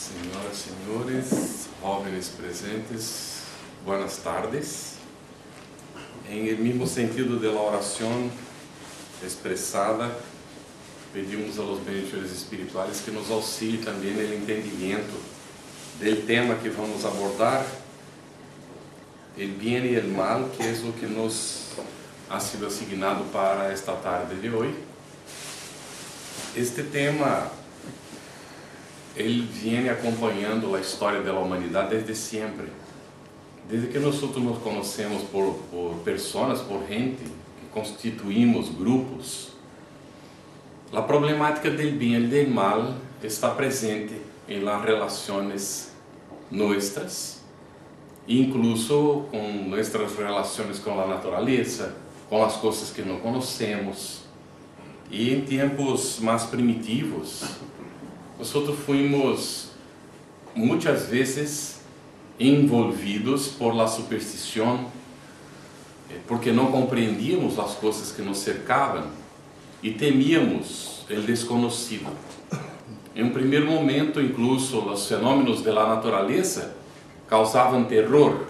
Senhoras e senhores, jovens presentes, buenas tardes. Em el mismo sentido de la oración expresada, pedimos a los benefactores espirituales que nos auxiliem também no entendimento del tema que vamos abordar, el bien y el mal, que es lo que nos ha sido asignado para esta tarde de hoy. Este tema, ele viene acompanhando a história da humanidade desde sempre. Desde que nós nos conhecemos por pessoas, por gente, que constituímos grupos, a problemática do bem e do mal está presente em las relações nossas, incluso com nossas relações com a natureza, com as coisas que não conhecemos. E em tempos mais primitivos, nós fomos muitas vezes envolvidos por la superstição, porque não compreendíamos as coisas que nos cercavam e temíamos o desconhecido. Em um primeiro momento, incluso os fenômenos da natureza causavam terror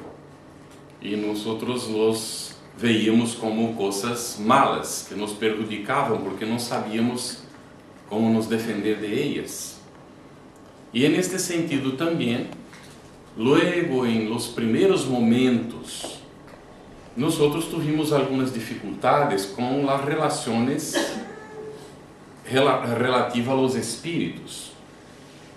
e nós nos veíamos como coisas malas que nos prejudicavam porque não sabíamos como nos defender de elas. E neste sentido também, luego em los primeiros momentos, nós tivemos algumas dificuldades com as relações relativas aos espíritos,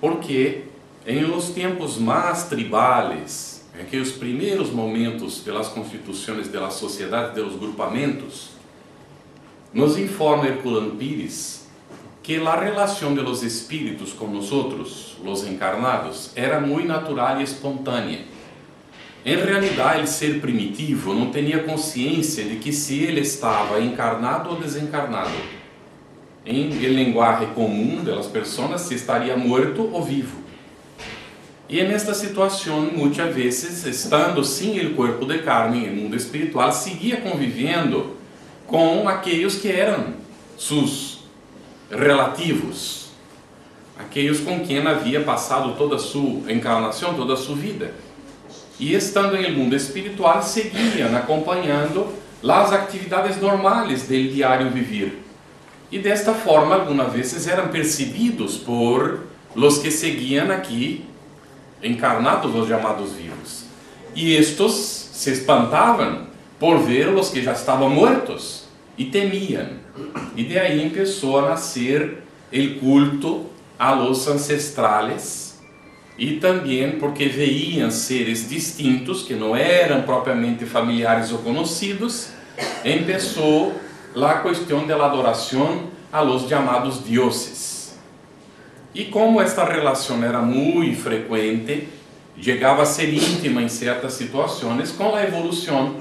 porque em los tempos mais tribales, em aqueles primeiros momentos das constituições das sociedades, dos grupamentos, nos informa Herculano Pires que a relação de los espíritos com nós, los encarnados, era muito natural e espontânea. Em realidade, o ser primitivo não tinha consciência de que se ele estava encarnado ou desencarnado. Em linguagem comum das pessoas, se estaria morto ou vivo. E nesta situação, muitas vezes, estando sem o corpo de carne no mundo espiritual, seguia convivendo com aqueles que eram seus relativos, aqueles com quem havia passado toda a sua encarnação, toda a sua vida. E estando em mundo espiritual, seguiam acompanhando as atividades normais do diário vivir. E desta forma, algumas vezes eram percebidos por los que seguiam aqui, encarnados, os chamados vivos. E estes se espantavam por ver os que já estavam mortos e temiam. E de aí começou a nascer o culto a los ancestrales, e também porque veíam seres distintos, que não eram propriamente familiares ou conhecidos, começou a questão da adoração a los chamados dioses. E como esta relação era muito frequente, chegava a ser íntima em certas situações, com a evolução,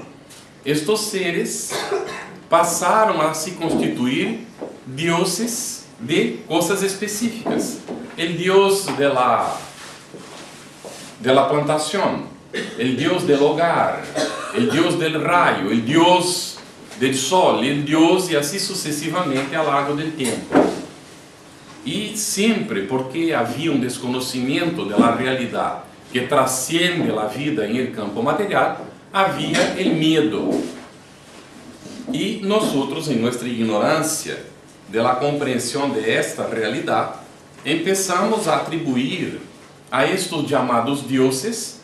estes seres passaram a se constituir dioses de coisas específicas. O Deus de la plantação, o Deus del hogar, o Deus del raio, o Deus del sol, o Deus e assim sucessivamente ao longo do tempo. E sempre porque havia desconhecimento da realidade que transcende a vida em el campo material, havia o medo. E nós, em nossa ignorância da compreensão de esta realidade, começamos a atribuir a estes chamados dioses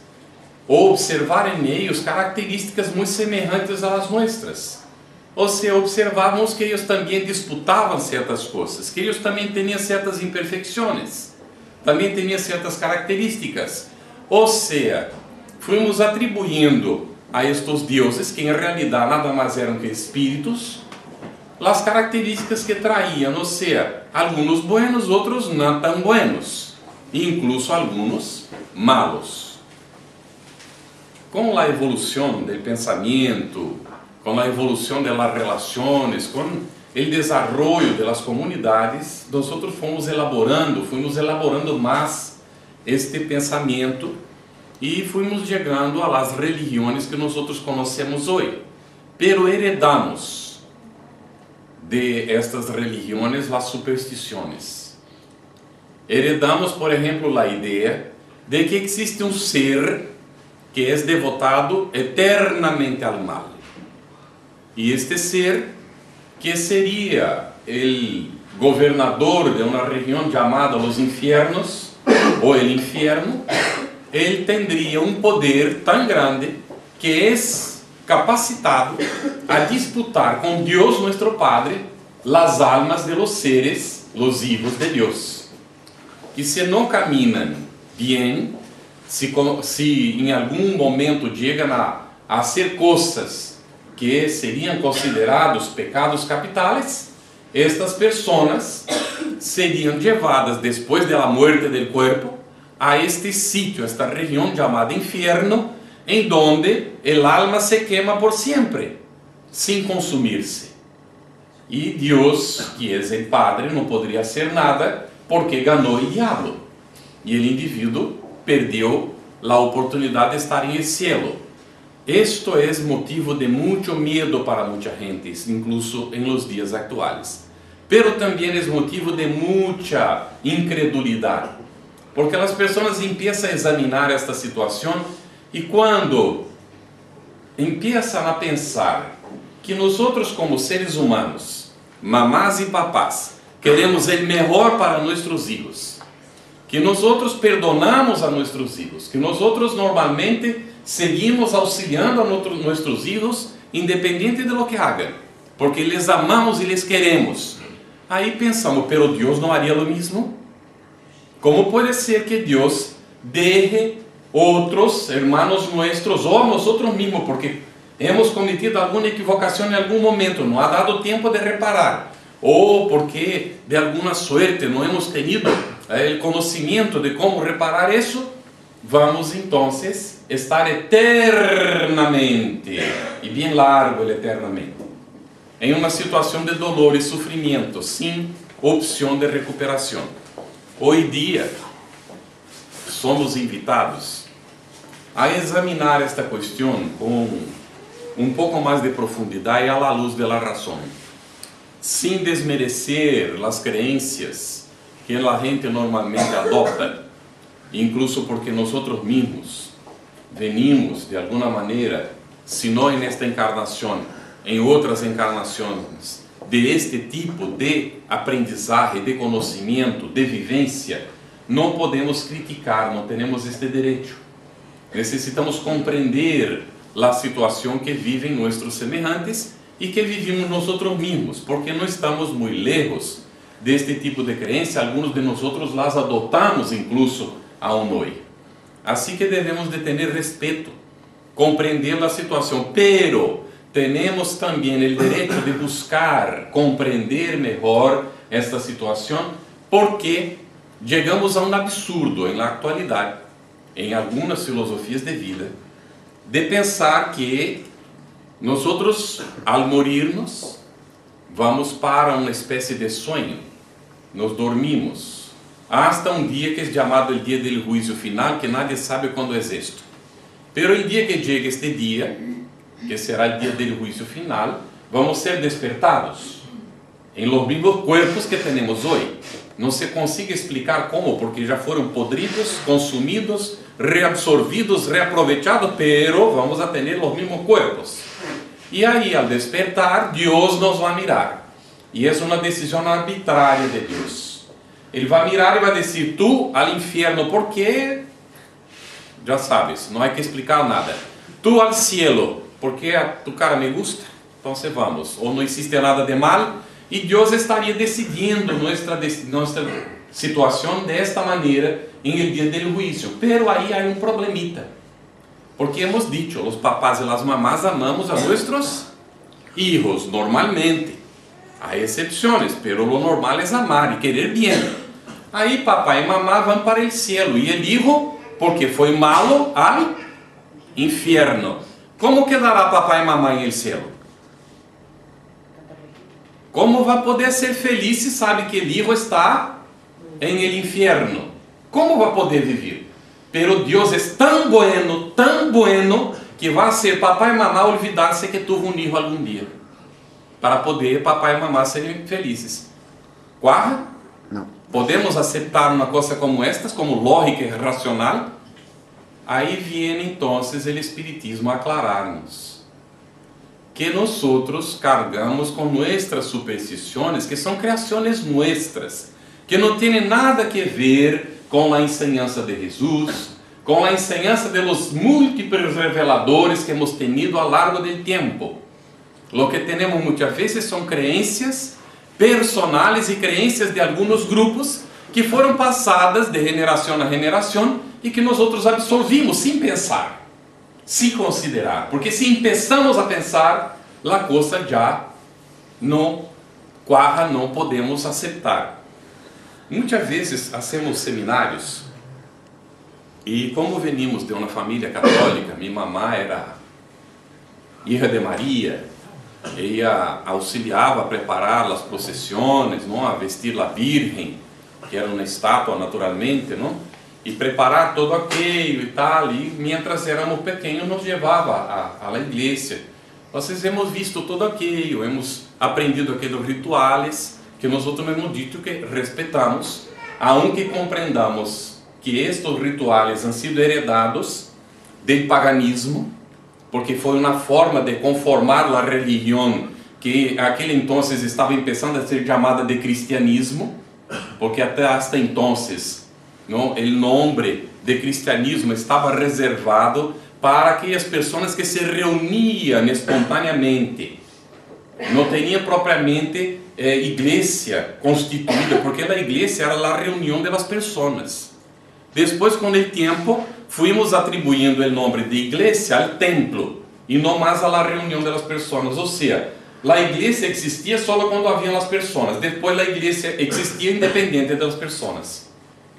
ou observar em eles características muito semelhantes às nossas. Ou seja, observávamos que eles também disputavam certas coisas, que eles também tinham certas imperfeições, também tinham certas características. Ou seja, fomos atribuindo a estes deuses, que em realidade nada mais eram que espíritos, as características que traíam, ou seja, alguns buenos, outros não tão buenos, incluso alguns malos. Com a evolução do pensamento, com a evolução das relações, com o desenvolvimento das comunidades, nós fomos elaborando mais este pensamento e fomos chegando às religiões que nós conhecemos hoje. Pero heredamos de estas religiões as superstições. heredamos, por ejemplo, a ideia de que existe um ser que é devotado eternamente ao mal. E este ser, que seria o governador de uma região chamada Los Infiernos, ou el Infierno, ele teria um poder tão grande que é capacitado a disputar com Deus, nosso Padre, as almas de los seres, los hijos de Deus. Que se não caminham bem, se em algum momento chegam a fazer coisas que seriam considerados pecados capitais, estas pessoas seriam levadas, depois da morte do corpo, a este sítio, esta região chamada Infierno, em donde el alma se quema por sempre, sem consumir-se. E Deus, que é o Padre, não poderia hacer nada, porque ganhou o diabo. E o indivíduo perdeu a oportunidade de estar em el cielo. Esto é motivo de muito medo para muita gente, incluso em los dias atuais. Pero também é motivo de muita incredulidade, porque as pessoas começam a examinar esta situação e quando começam a pensar que nós, como seres humanos, mamás e papás, queremos o melhor para nossos filhos, que nós perdonamos a nossos filhos, que nós normalmente seguimos auxiliando a nossos filhos, independente de lo que hagam, porque les amamos e les queremos. Aí pensamos, pero Deus não haria o mesmo? Como pode ser que Deus deje outros hermanos nossos, ou a nós mesmos, porque hemos cometido alguma equivocação em algum momento, não ha dado tempo de reparar, ou porque de alguma suerte não hemos tenido o conhecimento de como reparar isso, vamos então estar eternamente, e bem largo el eternamente, em uma situação de dolor e sofrimento, sem opção de recuperação. Hoje dia, somos invitados a examinar esta questão com um pouco mais de profundidade à luz da razão, sem desmerecer as crenças que a gente normalmente adopta, incluso porque nós mesmos venimos de alguma maneira, se não nesta encarnação, em outras encarnações, de este tipo de aprendizagem, de conhecimento, de vivência, não podemos criticar, não temos este direito. Necessitamos compreender a situação que vivem nossos semelhantes e que vivimos nós mesmos, porque não estamos muito lejos deste tipo de crença. Alguns de nós las adotamos incluso aún hoje. Assim que devemos de ter respeito, compreender a situação, pero temos também o direito de buscar compreender melhor esta situação, porque chegamos a um absurdo na atualidade, em algumas filosofias de vida, de pensar que nós, ao morirmos, vamos para uma espécie de sonho, nos dormimos, hasta um dia que é chamado o dia do juízo final, que nadie sabe quando é isto. Pero o dia que chega este dia, que será o dia do juízo final, vamos ser despertados em los mismos cuerpos que temos hoje. Não se consiga explicar como, porque já foram podridos, consumidos, reabsorvidos, reaprovechados, pero vamos a ter os mesmos cuerpos. E aí, ao despertar, Deus nos vai mirar. E é uma decisão arbitrária de Deus. Ele vai mirar e vai dizer, tu al infierno, porque, já sabes, não há que explicar nada. Tu al cielo, porque tu cara me gusta, então vamos. Ou não existe nada de mal, e Deus estaria decidindo nossa situação desta maneira em el dia del juízo. Pero aí há um problemita, porque hemos dicho, os papás e as mamás amamos a nossos hijos normalmente. Há exceções, pero lo normal é amar e querer bem. Aí papai e mamá vão para el cielo e el hijo, porque foi malo, al infierno. Como quedará papai e mamãe em el cielo? Como vai poder ser feliz se sabe que el hijo está em el infierno? Como vai poder viver? Pero Deus é tão bueno, que vai ser papai e mamá olvidar-se que tuvo um hijo algum dia, para poder papai e mamá serem felizes. Quase? Não. Podemos aceptar uma coisa como esta, como lógica e racional? Aí vem então o Espiritismo a aclarar-nos que nós cargamos com nossas superstições, que são criações nossas, que não têm nada a ver com a enseñança de Jesus, com a enseñança de los múltiplos reveladores que hemos tenido a lo largo del tiempo. Lo que tenemos muitas vezes são crenças personales e crenças de alguns grupos que foram passadas de geração a geração e que nós absorvimos sem pensar, sem considerar. Porque se começamos a pensar, a coisa já não cuaja, não podemos aceitar. Muitas vezes hacemos seminários e como venimos de uma família católica, minha mamã era hija de Maria, ela auxiliava a preparar as procissões, não, a vestir a Virgem, que era uma estátua naturalmente, não? E preparar todo aquilo e tal, e mientras éramos pequenos nos levava à igreja. Nós hemos visto todo aquilo, hemos aprendido aqueles rituais que nós hemos dito que respeitamos, aunque compreendamos que estes rituais han sido heredados do paganismo, porque foi uma forma de conformar a religião que aquele entonces estava começando a ser chamada de cristianismo, porque hasta entonces não, o nome de cristianismo estava reservado para aquelas pessoas que se reuniam espontaneamente. Não tinha propriamente igreja constituída, porque a igreja era a reunião das pessoas. Depois, com o tempo, fuimos atribuindo o nome de igreja ao templo e não mais à reunião das pessoas. Ou seja, a igreja existia só quando haviam as pessoas. Depois, a igreja existia independente das pessoas.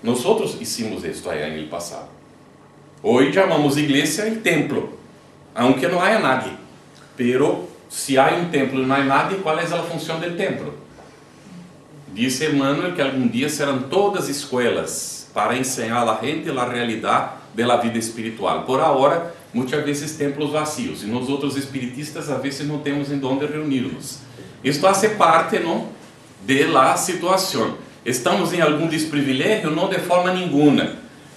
Nós hicimos isto aí no passado. Hoje chamamos igreja e templo, aunque não haya nadie. Pero se há um templo e não há nadie, qual é a função do templo? Diz Emmanuel que algum dia serão todas escolas para ensinar a gente a realidade da vida espiritual. Por agora, muitas vezes templos vazios, e nós outros espiritistas a vezes não temos em onde reunirmos. Isto faz parte, não, da situação. Estamos em algum desprivilégio? Não de forma nenhuma,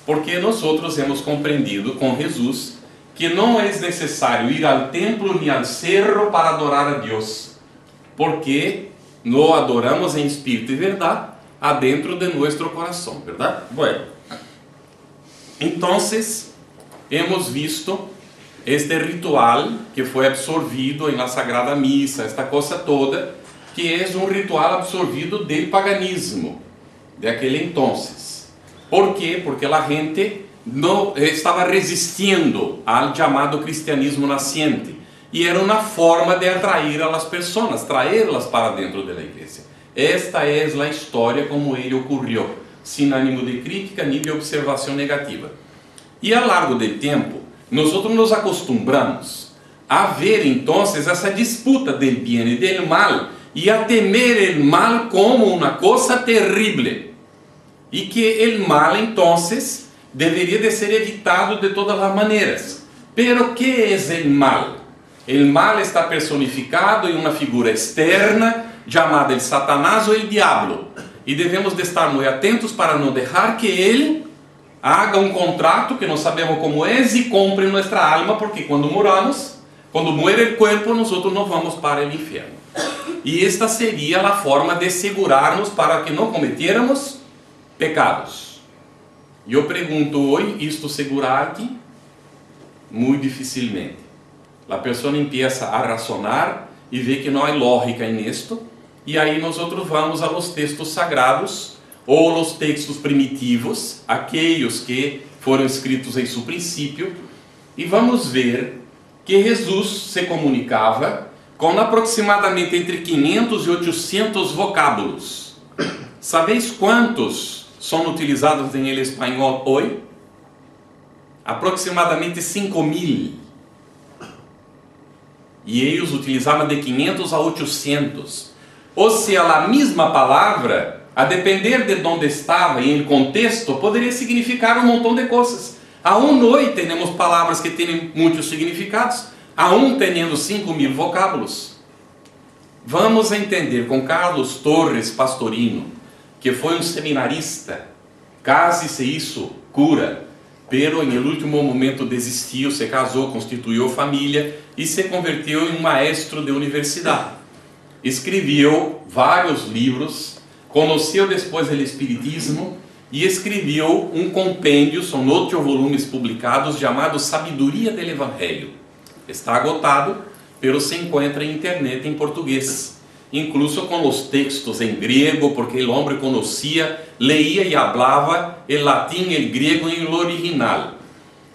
porque nós outros hemos compreendido com Jesus que não é necessário ir ao templo nem ao cerro para adorar a Deus, porque não adoramos em espírito e verdade adentro de nosso coração, verdade? Bueno, então, hemos visto este ritual que foi absorvido na Sagrada Missa, esta coisa toda, que é um ritual absorvido do paganismo, de aquele entonces. ¿Por quê? Porque a gente não estava resistindo ao chamado cristianismo nasciente, e era uma forma de atrair as pessoas, traê-las para dentro da igreja. Esta é a história como ele ocorreu, sem ânimo de crítica nem de observação negativa. E ao largo do tempo, nós nos acostumbramos a ver então essa disputa do bem e do mal, e a temer o mal como uma coisa terrível, e que o mal então deveria de ser evitado de todas as maneiras. Pero que é o mal? O mal está personificado em uma figura externa chamada el Satanás ou el Diablo, e devemos de estar muito atentos para não deixar que ele haga um contrato que não sabemos como é e compre nossa alma, porque quando moramos, quando muere o corpo, nós não vamos para o inferno. E esta seria a forma de segurarnos para que não cometéramos pecados. E eu pergunto hoje, isto segurar-te? Muito dificilmente. A pessoa empieza a razonar e vê que não há lógica nisto, e aí nós vamos aos textos sagrados ou aos textos primitivos, aqueles que foram escritos em seu princípio, e vamos ver que Jesus se comunicava com aproximadamente entre 500 e 800 vocábulos. Sabeis quantos são utilizados em espanhol hoje? Aproximadamente 5.000. E eles utilizavam de 500 a 800. Ou seja, a mesma palavra, a depender de onde estava e em contexto, poderia significar um montão de coisas. Aún hoje temos palavras que têm muitos significados, aún tendo 5.000 vocábulos. Vamos entender com Carlos Torres Pastorino que foi um seminarista, casi se hizo cura, pero em último momento desistiu, se casou, constituiu família e se converteu em um maestro de universidade. Escreveu vários livros, conheceu depois o Espiritismo e escreveu um compêndio, são 8 volumes publicados, chamado Sabedoria del Evangelho. Está agotado, pero se encontra em internet em português, incluso com os textos em grego, porque o homem conhecia, leía e falava o latim e o grego em lo original.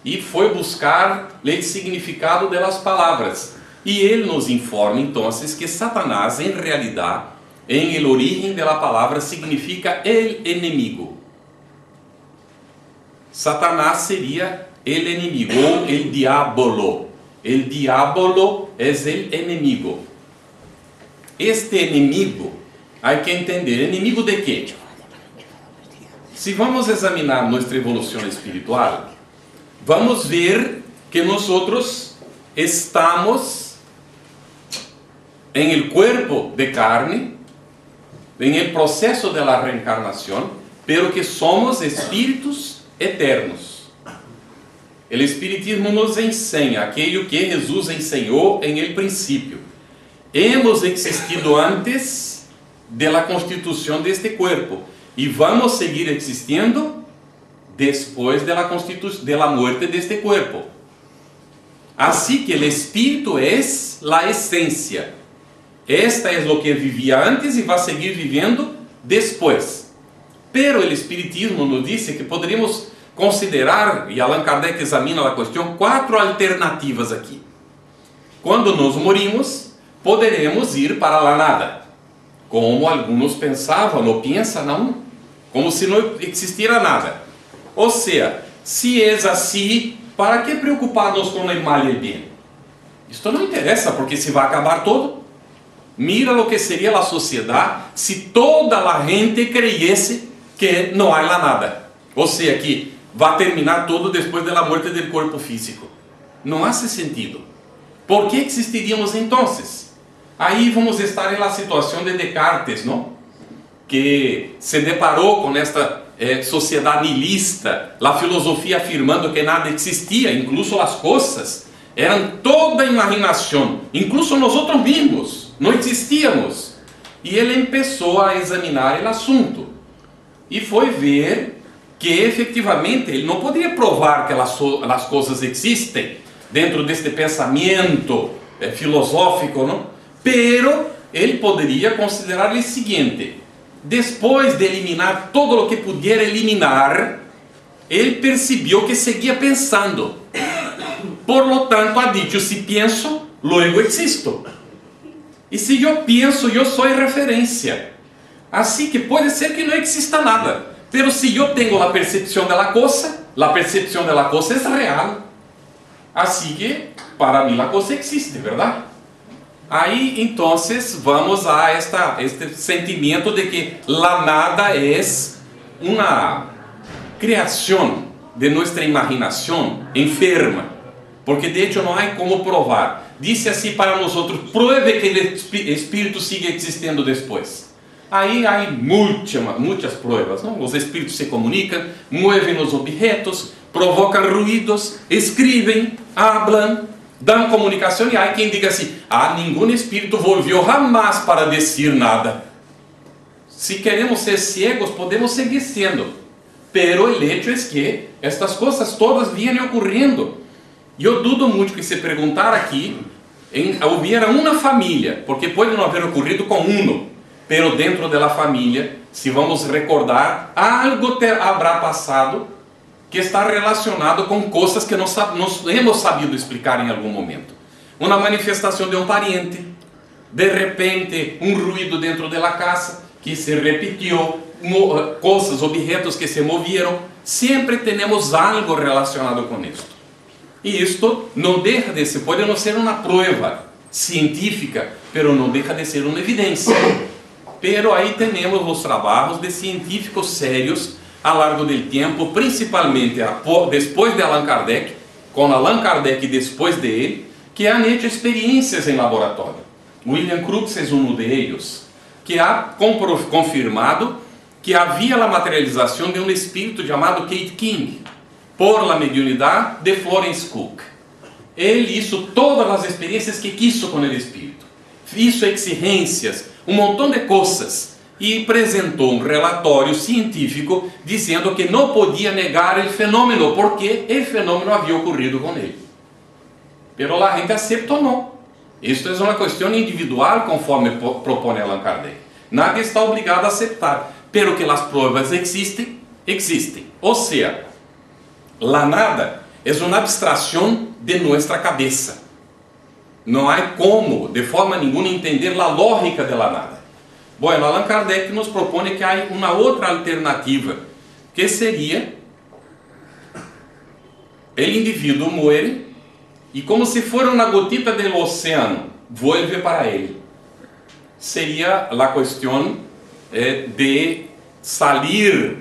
E foi buscar o significado das palavras. E ele nos informa, então, que Satanás, em realidade, em el origen da palavra, significa el enemigo. Satanás seria el enemigo, ou el diabolo. El diabolo é el enemigo. Este enemigo, há que entender, enemigo de quê? Se vamos examinar nossa evolução espiritual, vamos ver que nós estamos em el cuerpo de carne, em el processo de la reencarnação, pero que somos espíritos eternos. O Espiritismo nos ensina aquilo que Jesus ensinou em el princípio. Hemos existido antes de la constitución de este cuerpo y vamos a seguir existiendo después de la muerte de este cuerpo. Así que el espíritu es la esencia. Esta es lo que vivía antes y va a seguir viviendo después. Pero el espiritismo nos dice que podríamos considerar, y Allan Kardec examina la cuestión, 4 alternativas aquí. Cuando nos morimos, poderemos ir para la nada, como algunos pensavam ou pensam, não, como se não existira nada. Ou seja, se é assim, para que preocupar-nos com o mal e o bem? Isto não interessa, porque se vai acabar todo. Mira o que seria a sociedade se toda a gente creyese que não há lá nada. Ou seja, que vai terminar todo depois da morte do corpo físico. Não faz sentido. ¿Por que existiríamos então? Aí vamos estar na situação de Descartes, não? Que se deparou com esta sociedade nihilista, a filosofia afirmando que nada existia, incluso as coisas eram toda imaginação, incluso nós mesmos não existíamos. E ele começou a examinar o assunto e foi ver que efetivamente ele não podia provar que as coisas existem dentro deste pensamento filosófico, não? Pero ele poderia considerar o seguinte: depois de eliminar todo o que pudiera eliminar, ele percebeu que seguia pensando. Por lo tanto, ha dicho: se penso, logo existo. E se eu penso, eu sou referência. Assim que pode ser que não exista nada, pero se eu tenho a percepção da coisa é real. Assim que, para mim, a coisa existe, verdade? Aí, então, vamos a este sentimento de que la nada é uma criação de nossa imaginação enferma, porque de hecho não há como provar. Dice assim para nós: pruebe que o espírito sigue existindo depois. Aí há muitas pruebas, não? Os espíritos se comunicam, movem os objetos, provocam ruídos, escrevem, hablam, dão comunicação, e há quem diga assim: nenhum espírito volviu jamais para dizer nada. Se queremos ser cegos, podemos seguir sendo, pero o hecho é que estas coisas todas vinham ocorrendo. E eu dudo muito que se perguntar aqui, hubiera uma família, porque pode não haver ocorrido com pero dentro da família, se vamos recordar, algo habrá passado que está relacionado com coisas que nós hemos sabido explicar em algum momento. Uma manifestação de um pariente, de repente um ruído dentro da casa que se repetiu, coisas, objetos que se moveram. Sempre temos algo relacionado com isto. E isto não deixa de ser, pode não ser uma prova científica, pero não deixa de ser uma evidência. Pero aí temos os trabalhos de científicos sérios a largo do tempo, principalmente depois de Allan Kardec, com Allan Kardec e depois dele, que han hecho experiências em laboratório. William Crookes é um deles, que ha confirmado que havia a materialização de um espírito chamado Kate King, por la mediunidade de Florence Cook. Ele hizo todas as experiências que quiso com o espírito, hizo exigências, um montão de coisas, e apresentou um relatório científico dizendo que não podia negar o fenômeno, porque o fenômeno havia ocorrido com ele. Pero a gente aceptou não. Isto é uma questão individual, conforme propõe Allan Kardec. Nadie está obrigado a aceitar, pero que as provas existem, existem. Ou seja, la nada é uma abstração de nossa cabeça. Não há como, de forma nenhuma, entender a lógica de la nada. Bueno, Allan Kardec nos propõe que há uma outra alternativa, que seria o indivíduo muere e, como se fosse uma gotita do oceano, vuelve para ele. Seria a questão de salir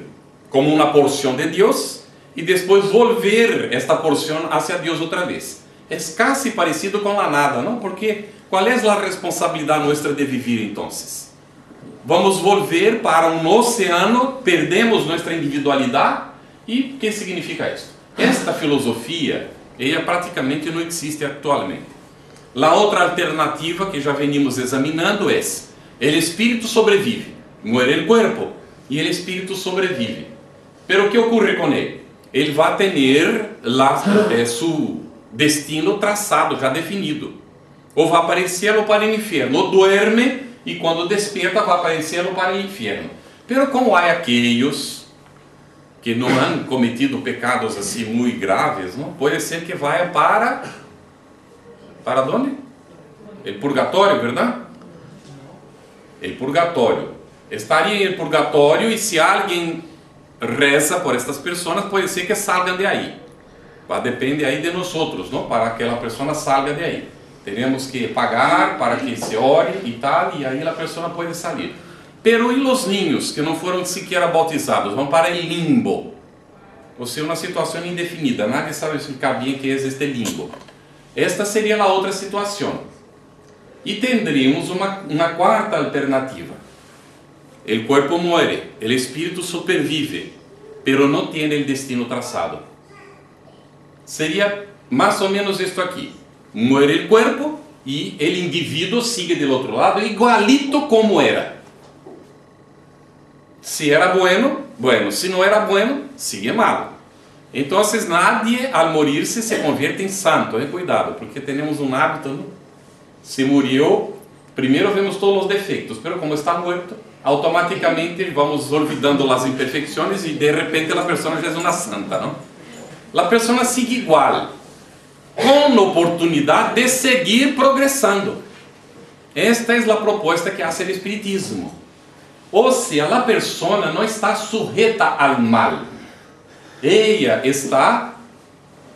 como uma porção de Deus e depois volver esta porção hacia Deus outra vez. É quase parecido com a nada, não? Porque qual é a responsabilidade nossa de viver então? Vamos volver para um oceano, perdemos nossa individualidade. E o que significa isso? Esta filosofia, ela praticamente não existe atualmente. A outra alternativa que já venimos examinando é: o espírito sobrevive, muere o corpo e o espírito sobrevive. Pero o que ocorre com ele? Ele vai ter seu destino traçado, já definido. Ou vai aparecer para o inferno, ou duerme e quando desperta vai aparecer para o inferno. Pero como há aqueles que não han cometido pecados assim muito graves, não pode ser que vá para onde? O purgatório, verdade? O purgatório. Estaria em purgatório e se alguém reza por estas pessoas, pode ser que salgam de aí. Depende aí de nós outros, não? Para que aquela pessoa salga de aí. Teremos que pagar para que se ore e tal, e aí a pessoa pode sair. Pero e os niños que não foram sequer bautizados? Vão para o limbo. Ou seja, uma situação indefinida. Nadie sabe explicar bem o que é este limbo. Esta seria a outra situação. E teríamos uma quarta alternativa. O corpo muere, o espírito supervive, pero não tem o destino traçado. Seria mais ou menos isto aqui. Muere o corpo e o indivíduo sigue do outro lado igualito como era. Se era bueno, bueno. Se não era bueno, sigue mal. Então, nadie al morir-se se convierte em santo. Cuidado, porque temos um hábito, não? Se murió, primeiro vemos todos os defeitos, pero como está muerto, automaticamente vamos olvidando as imperfeições e de repente a pessoa já é uma santa, não? A pessoa sigue igual, com oportunidade de seguir progressando. Esta é a proposta que hace o Espiritismo. Ou seja, a pessoa não está sujeta ao mal. Ela está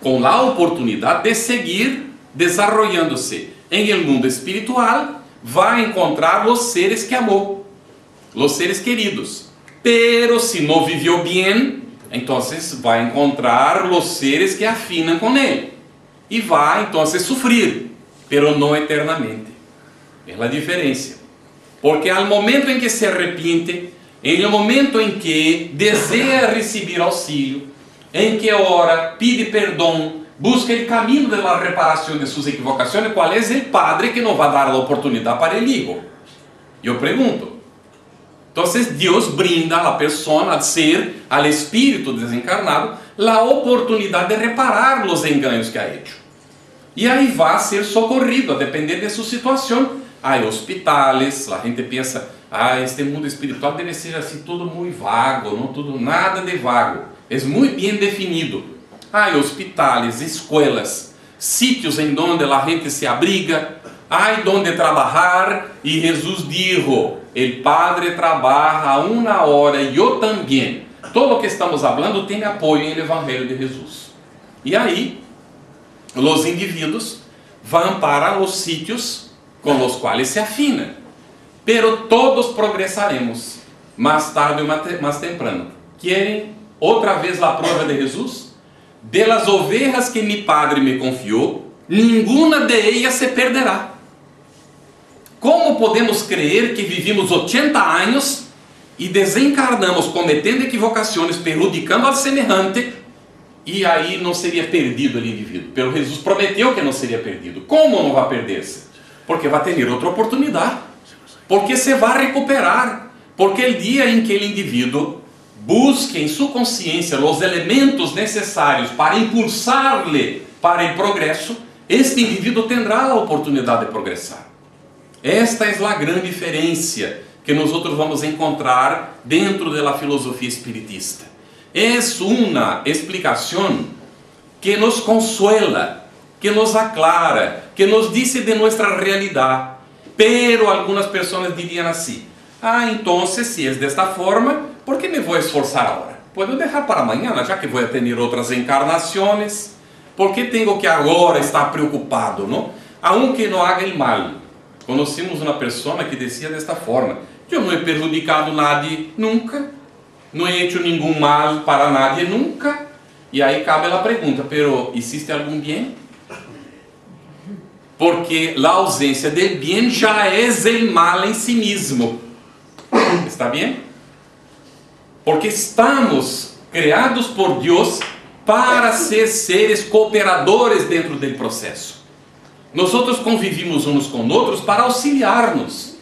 com a oportunidade de seguir desarrollando-se em el mundo espiritual, vai encontrar os seres que amou, os seres queridos. Pero se não viveu bem, então vai encontrar os seres que afinam com ele. E vai então sofrer, pero não eternamente. É a diferença. Porque ao momento em que se arrepende, no momento em que deseja receber auxílio, em que ora, pede perdão, busca o caminho da reparação de suas equivocações, qual é o padre que não vai dar a oportunidade para ele hijo? Eu pergunto. Então, Deus brinda a pessoa, al ser, al espírito desencarnado, a oportunidade de reparar os enganos que ha hecho. E aí vai ser socorrido, a depender de sua situação. Há hospitais, a gente pensa, este mundo espiritual deve ser assim tudo muito vago, não tudo nada de vago. É muito bem definido. Há hospitais, escolas, sítios em donde a gente se abriga, há donde trabalhar, e Jesus dijo, o Padre trabalha 1 hora e eu também. Todo o que estamos falando tem apoio no Evangelho de Jesus. E aí, os indivíduos vão para os sítios com os quais se afinam. Pero todos progressaremos, mais tarde ou mais temprano. Querem outra vez a prova de Jesus? De las ovejas que mi Padre me confiou, nenhuma de ellas se perderá. Como podemos crer que vivimos 80 anos y desencarnamos cometendo equivocaciones, perjudicando al semejante, e aí não seria perdido o indivíduo. Pero Jesus prometeu que não seria perdido. Como não vai perder-se? Porque vai ter outra oportunidade. Porque se vai recuperar. Porque o dia em que o indivíduo busque em sua consciência os elementos necessários para impulsar-lhe para o progresso, este indivíduo terá a oportunidade de progressar. Esta é a grande diferença que nós vamos encontrar dentro da filosofia espiritista. É uma explicação que nos consuela, que nos aclara, que nos diz de nossa realidade. Pero algumas pessoas diriam assim: então, se é desta forma, ¿por que me vou esforçar agora? Puedo deixar para amanhã, já que vou ter outras encarnações. ¿Por que tenho que agora estar preocupado, não? Aunque não haga el mal. Conhecemos uma pessoa que dizia desta forma: eu não he perjudicado nadie nunca. Não he hecho nenhum mal para nadie nunca. E aí cabe a pergunta: pero existe algum bem? Porque a ausência de bem já é o mal em si mesmo. ¿Está bem? Porque estamos criados por Deus para ser seres cooperadores dentro do processo. Nós convivimos uns com outros para auxiliar-nos,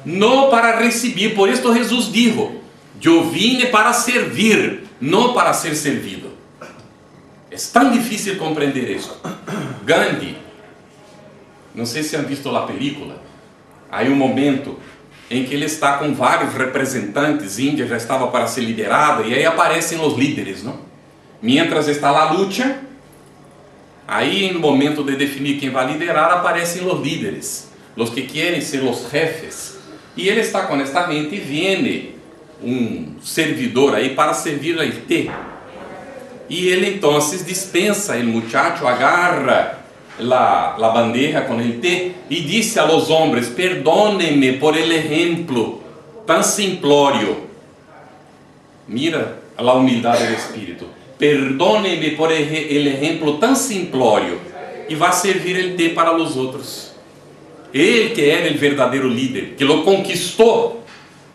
não para receber. Por isso Jesus dijo: eu vine para servir, não para ser servido. É tão difícil compreender isso. Gandhi, não sei se han visto a película, há momento em que ele está com vários representantes, Índia já estava para ser liderada, e aí aparecem os líderes, não? Mientras está a luta, aí no momento de definir quem vai liderar, aparecem os líderes, os que querem ser os jefes, e ele está com esta gente e vem servidor aí para servir a té. E ele então dispensa, o muchacho agarra la bandeja com el té e disse a los hombres: perdónenme por el ejemplo tan simplório. Mira a humildade do espírito. Perdónenme por el ejemplo tan simplório. E vai servir el té para os outros. Ele que era o verdadeiro líder, que lo conquistou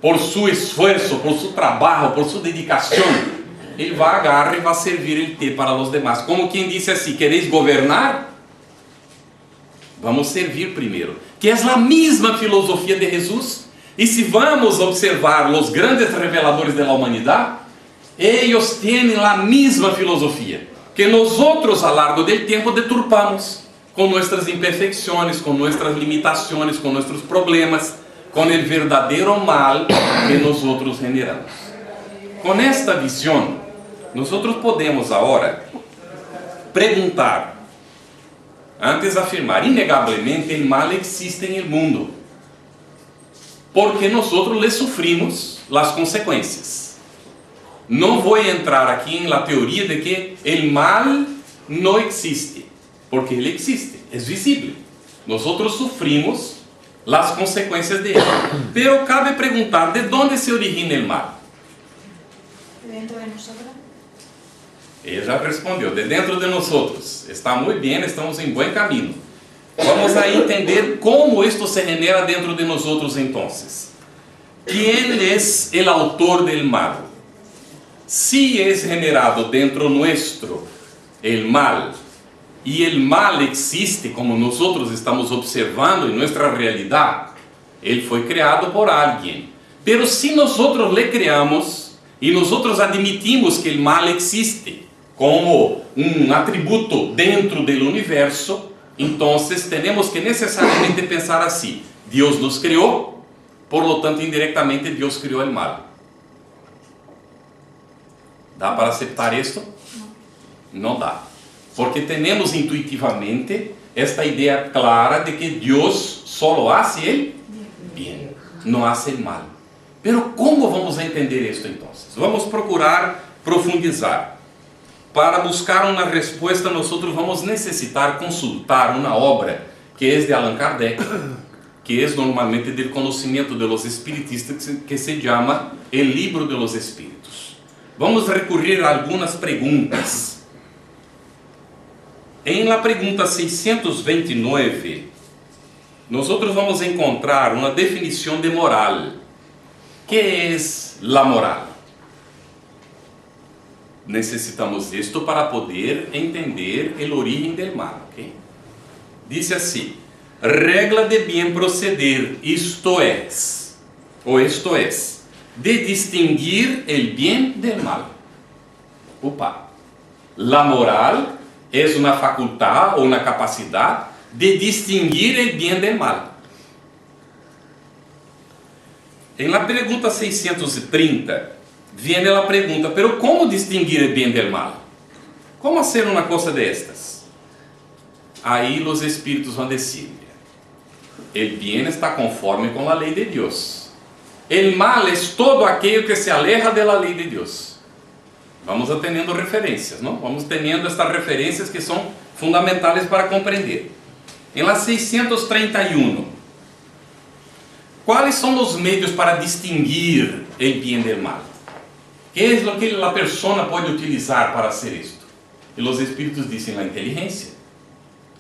por su esforço, por su trabalho, por sua dedicação, ele vai agarrar e vai servir o té para os demais. Como quem disse assim: quereis governar? Vamos servir primeiro. Que é a mesma filosofia de Jesus. E se vamos observar os grandes reveladores da humanidade, eles têm a mesma filosofia que nós outros, ao largo do tempo, deturpamos com nossas imperfeições, com nossas limitações, com nossos problemas, com o verdadeiro mal que nós outros generamos. Com esta visão, nós podemos agora perguntar, antes de afirmar: inegavelmente o mal existe no mundo, porque nós le sofrimos as consequências. Não vou entrar aqui na teoria de que o mal não existe, porque ele existe, é visível. Nós sofrimos as consequências dele. Pero cabe perguntar: de onde se origina o mal? Dentro de nós. Ele já respondeu: de dentro de nós. Está muito bem, estamos em bom caminho. Vamos a entender como isto se genera dentro de nós então. Quem é o autor del mal? Se é generado dentro nuestro el mal, e el mal existe como nós estamos observando em nossa realidade, ele foi criado por alguém. Pero se nós le criamos e nós admitimos que o mal existe como atributo dentro do universo, então temos que necessariamente pensar assim: Deus nos criou, por lo tanto indiretamente Deus criou o mal. Dá para aceitar isto? Não dá, porque temos intuitivamente esta ideia clara de que Deus só hace el bem, não hace el mal. Pero como vamos a entender isto então? Vamos procurar profundizar. Para buscar uma resposta, nós vamos necessitar consultar uma obra que é de Allan Kardec, que é normalmente do conhecimento dos espiritistas, que se chama El Libro de los Espíritos. Vamos recorrer a algumas perguntas. Em la pergunta 629, nós vamos encontrar uma definição de moral, ¿Qué es la moral? Necesitamos esto para poder entender el origen del mal, ¿ok? Dice así: regla de bien proceder, esto es, de distinguir el bien del mal. Opa, la moral es una facultad o una capacidad de distinguir el bien del mal. En la pregunta 630 viene la pregunta: pero ¿cómo distinguir el bien del mal? ¿Cómo hacer una cosa de estas? Ahí los espíritus van a decir: el bien está conforme con la ley de Dios. El mal es todo aquello que se aleja de la ley de Dios. Vamos teniendo referencias, ¿no? Vamos teniendo estas referencias que son fundamentales para comprender. En la 631, ¿cuáles son los medios para distinguir el bien del mal? ¿Qué es lo que la persona puede utilizar para hacer esto? Y los espíritus dicen: la inteligencia.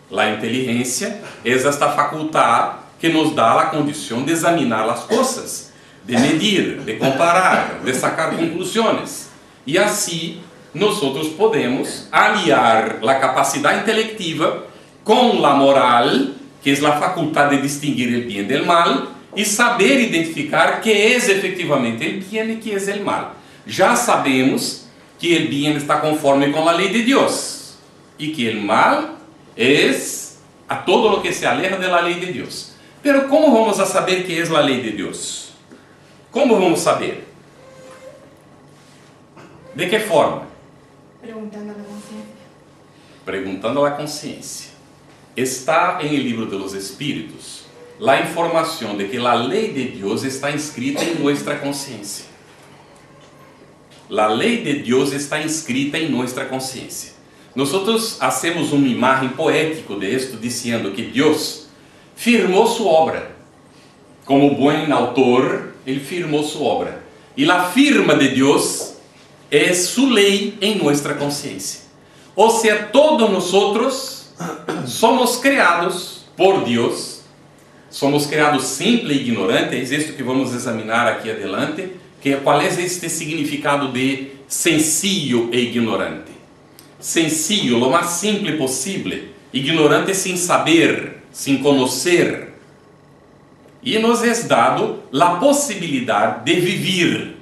La inteligencia es esta facultad que nos da la condición de examinar las cosas, de medir, de comparar, de sacar conclusiones. Y así nosotros podemos aliar la capacidad intelectiva con la moral, que es la facultad de distinguir el bien del mal, y saber identificar qué es efectivamente el bien y qué es el mal. Ya sabemos que el bien está conforme con la ley de Dios y que el mal es a todo lo que se aleja de la ley de Dios. Pero ¿cómo vamos a saber qué es la ley de Dios? ¿Cómo vamos a saber? ¿De qué forma? Preguntando a la conciencia. Preguntando a la conciencia. Está en el libro de los espíritus la información de que la ley de Dios está inscrita en nuestra conciencia. La ley de Dios está inscrita en nuestra conciencia. Nosotros hacemos una imagen poética de esto diciendo que Dios firmó su obra. Como buen autor, Él firmó su obra. Y la firma de Dios es su ley en nuestra conciencia. O sea, todos nosotros somos creados por Dios. Somos creados simples e ignorantes. Es esto que vamos a examinar aquí adelante. ¿Cuál es este significado de sencillo e ignorante? Sencillo, lo más simple posible. Ignorante sin saber, sin conocer. Y nos es dado la posibilidad de vivir.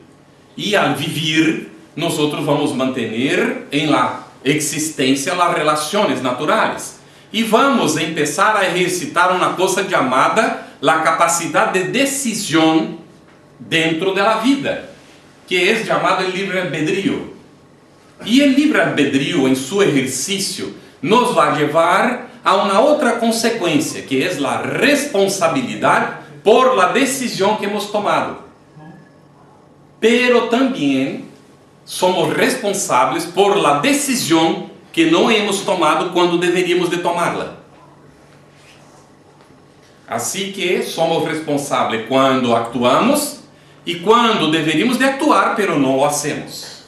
Y al vivir, nosotros vamos a mantener en la existencia las relaciones naturales. Y vamos a empezar a ejercitar una cosa llamada la capacidad de decisión dentro de la vida, que es llamado el libre albedrío. Y el libre albedrío en su ejercicio nos va a llevar a una otra consecuencia, que es la responsabilidad por la decisión que hemos tomado. Pero también somos responsables por la decisión que no hemos tomado cuando deberíamos de tomarla. Así que somos responsables cuando actuamos y cuando deberíamos de actuar, pero no lo hacemos.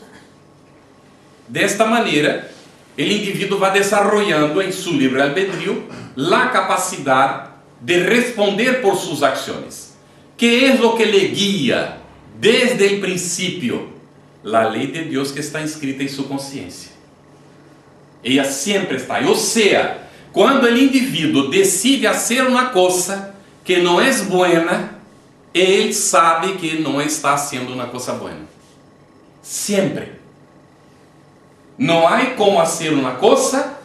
De esta manera, el individuo va desarrollando en su libre albedrío la capacidad de responder por sus acciones. ¿Qué es lo que le guía desde el principio? La ley de Dios que está inscrita en su conciencia. Ella siempre está ahí. O sea, cuando el individuo decide hacer una cosa que no es buena, él sabe que no está haciendo una cosa buena. Siempre. No hay como hacer una cosa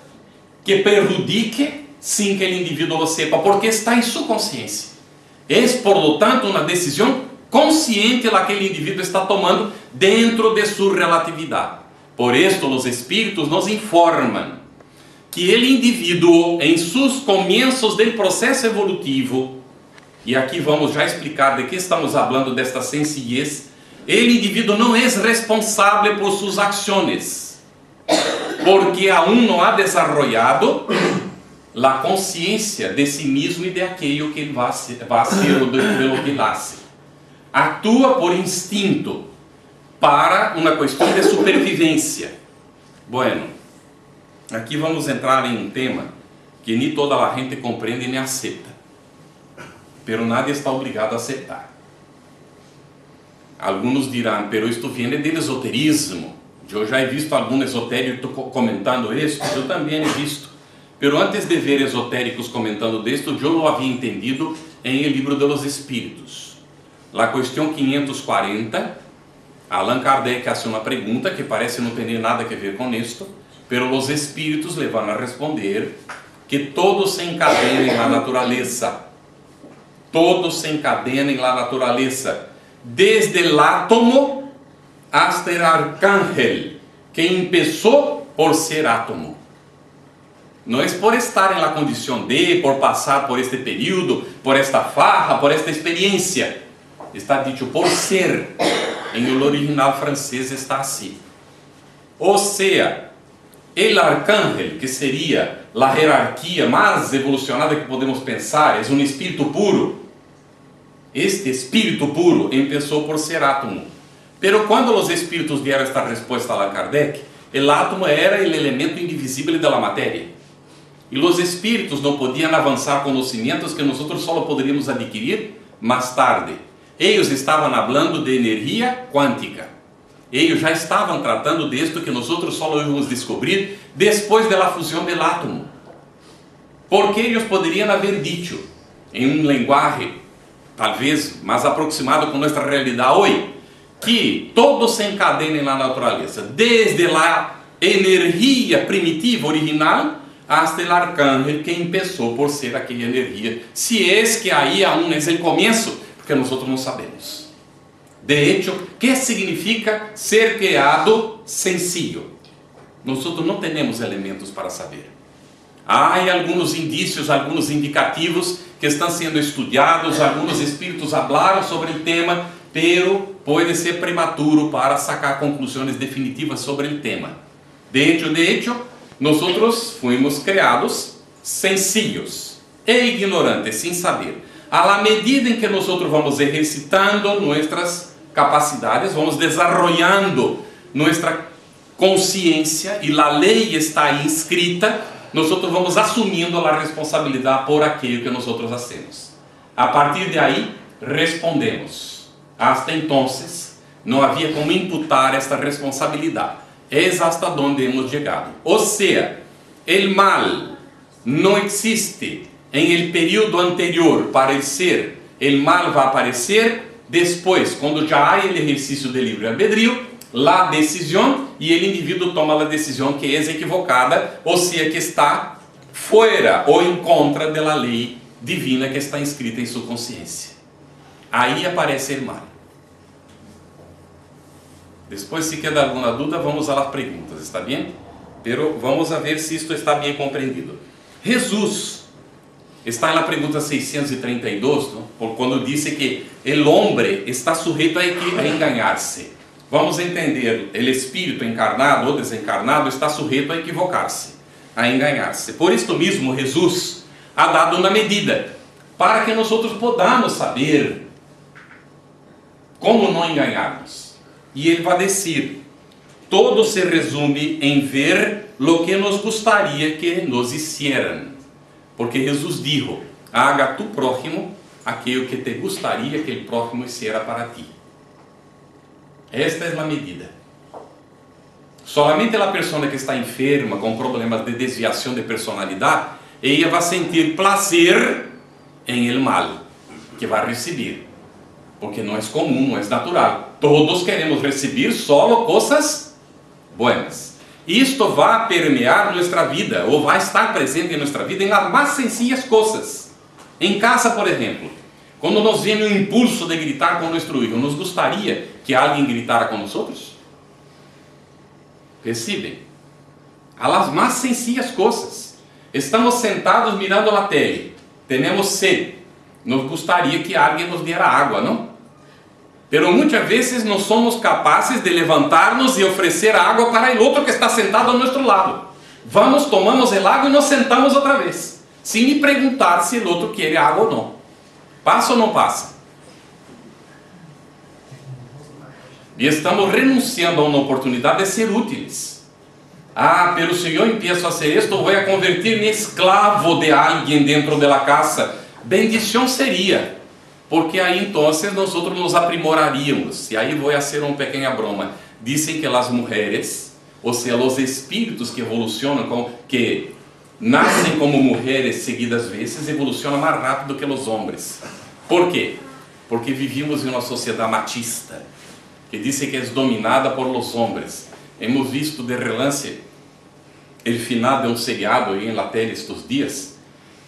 que perjudique sin que el individuo lo sepa, porque está en su conciencia. Es, por lo tanto, una decisión consciente la que el individuo está tomando dentro de su relatividad. Por esto los espíritus nos informan que el individuo en sus comienzos del proceso evolutivo, y aquí vamos ya a explicar de qué estamos hablando de esta sencillez, el individuo no es responsable por sus acciones, porque aún no ha desarrollado la conciencia de sí mismo y de aquello que él va a hacer o de lo que él hace. Actúa por instinto, para una cuestión de supervivencia. Bueno, aquí vamos a entrar en un tema que ni toda la gente comprende ni acepta, pero nadie está obligado a aceptar. Alguns dirão, pero isto vem del esoterismo. Eu já he visto algum esotérico comentando isso, eu também he visto. Pero antes de ver esotéricos comentando disto, eu lo havia entendido em El Libro de los Espíritos. La questão 540, Allan Kardec hace uma pergunta que parece não ter nada a ver com isto, pero los espíritos le van a responder que todos se encadenam na natureza. Todos se encadenam na natureza, desde el átomo hasta el arcángel, que empezó por ser átomo. Não é por estar em la condição de, por passar por este período, por esta farra, por esta experiência. Está dicho por ser. Em o original francês está assim. Ou seja, el arcángel, que seria a hierarquia mais evolucionada que podemos pensar, é um espírito puro. Este espírito puro começou por ser átomo. Pero quando os espíritos deram esta resposta a Allan Kardec, o átomo era o elemento indivisível da matéria. E os espíritos não podiam avançar conhecimentos que nós só poderíamos adquirir mais tarde. Eles estavam falando de energia quântica. Eles já estavam tratando disto que nós só íamos descobrir depois da fusão do átomo. Porque eles poderiam haver dito, em um linguagem talvez mais aproximado com nossa realidade hoje, que todos se encadenam na natureza, desde a energia primitiva original hasta el arcángel que começou por ser aquela energia, se é que aí aún é o começo, porque nós não sabemos. De hecho, que significa ser criado sencillo? Nós não temos elementos para saber. Há alguns indícios, alguns indicativos que estão sendo estudiados, alguns espíritos falaram sobre o tema, pero pode ser prematuro para sacar conclusões definitivas sobre o tema. De hecho, nós fomos criados sencillos e ignorantes, sem saber. À medida em que nós vamos exercitando nossas capacidades, vamos desenvolvendo nossa consciência e a lei está inscrita, nós vamos assumindo a responsabilidade por aquilo que nós hacemos. A partir de aí, respondemos. Hasta entonces, não havia como imputar esta responsabilidade. É hasta onde hemos chegado. Ou seja, o mal não existe em el período anterior para el ser. O mal vai aparecer depois, quando já há o exercício de livre-albedrío, a decisão, e o indivíduo toma a decisão que é equivocada, ou seja, que está fora ou em contra da lei divina que está inscrita em sua consciência. Aí aparece o mal. Depois, se queda alguma dúvida, vamos às perguntas, está bem? Pero vamos a ver se isto está bem compreendido. Jesus está na pergunta 632, não? Por quando disse que o homem está sujeito a enganar-se. Vamos entender, o espírito encarnado ou desencarnado está sujeito a equivocar-se, a enganar-se. Por isto mesmo, Jesus ha dado uma medida para que nós podamos saber como não enganarmos. E ele vai dizer, todo se resume em ver lo que nos gostaria que nos hicieran. Porque Jesus dijo, haga tu prójimo aquilo que te gostaria que o prójimo hiciera para ti. Esta é a medida. Solamente a pessoa que está enferma, com problemas de desviação de personalidade, ela vai sentir prazer em el mal que vai receber. Porque não é comum, não é natural. Todos queremos receber só coisas buenas. Isto vai permear nossa vida, ou vai estar presente em nossa vida em as mais sencillas coisas. Em casa, por exemplo, quando nos vem um impulso de gritar com nosso filho, nos gostaria que alguém gritara com nós? Recebem. As mais sencillas coisas. Estamos sentados mirando a tele, temos sede. Nos gostaria que alguém nos diera água, não? Pero muitas vezes não somos capazes de levantar-nos e oferecer água para o outro que está sentado ao nosso lado. Vamos, tomamos o água e nos sentamos outra vez, sem me perguntar se o outro quer água ou não. Passa ou não passa? E estamos renunciando a uma oportunidade de ser úteis. Pero se eu empiezo a hacer esto, vou a convertir em esclavo de alguém dentro da casa. Bendição seria. porque aí entonces nosotros nos aprimoraríamos. Y ahí voy a hacer una pequeña broma. Dicen que las mujeres, o sea, los espíritus que evolucionan, que nacen como mujeres seguidas veces, evolucionan más rápido que los hombres. ¿Por qué? Porque vivimos en una sociedad machista, que dice que es dominada por los hombres. Hemos visto de relance el final de un seriado ahí en la tele estos días,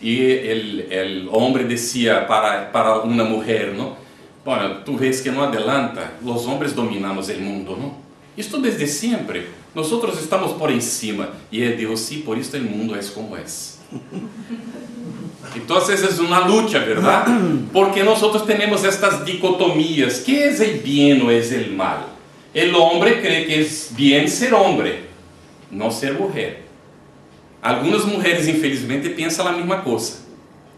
y el hombre decía para una mujer, ¿no? Bueno, tú ves que no adelanta, los hombres dominamos el mundo, ¿no? Esto desde siempre, nosotros estamos por encima. Y él dijo, sí, por esto el mundo es como es. Entonces es una lucha, ¿verdad? Porque nosotros tenemos estas dicotomías. ¿Qué es el bien o es el mal? El hombre cree que es bien ser hombre, no ser mujer. Algunas mujeres, infelizmente, piensan la misma cosa.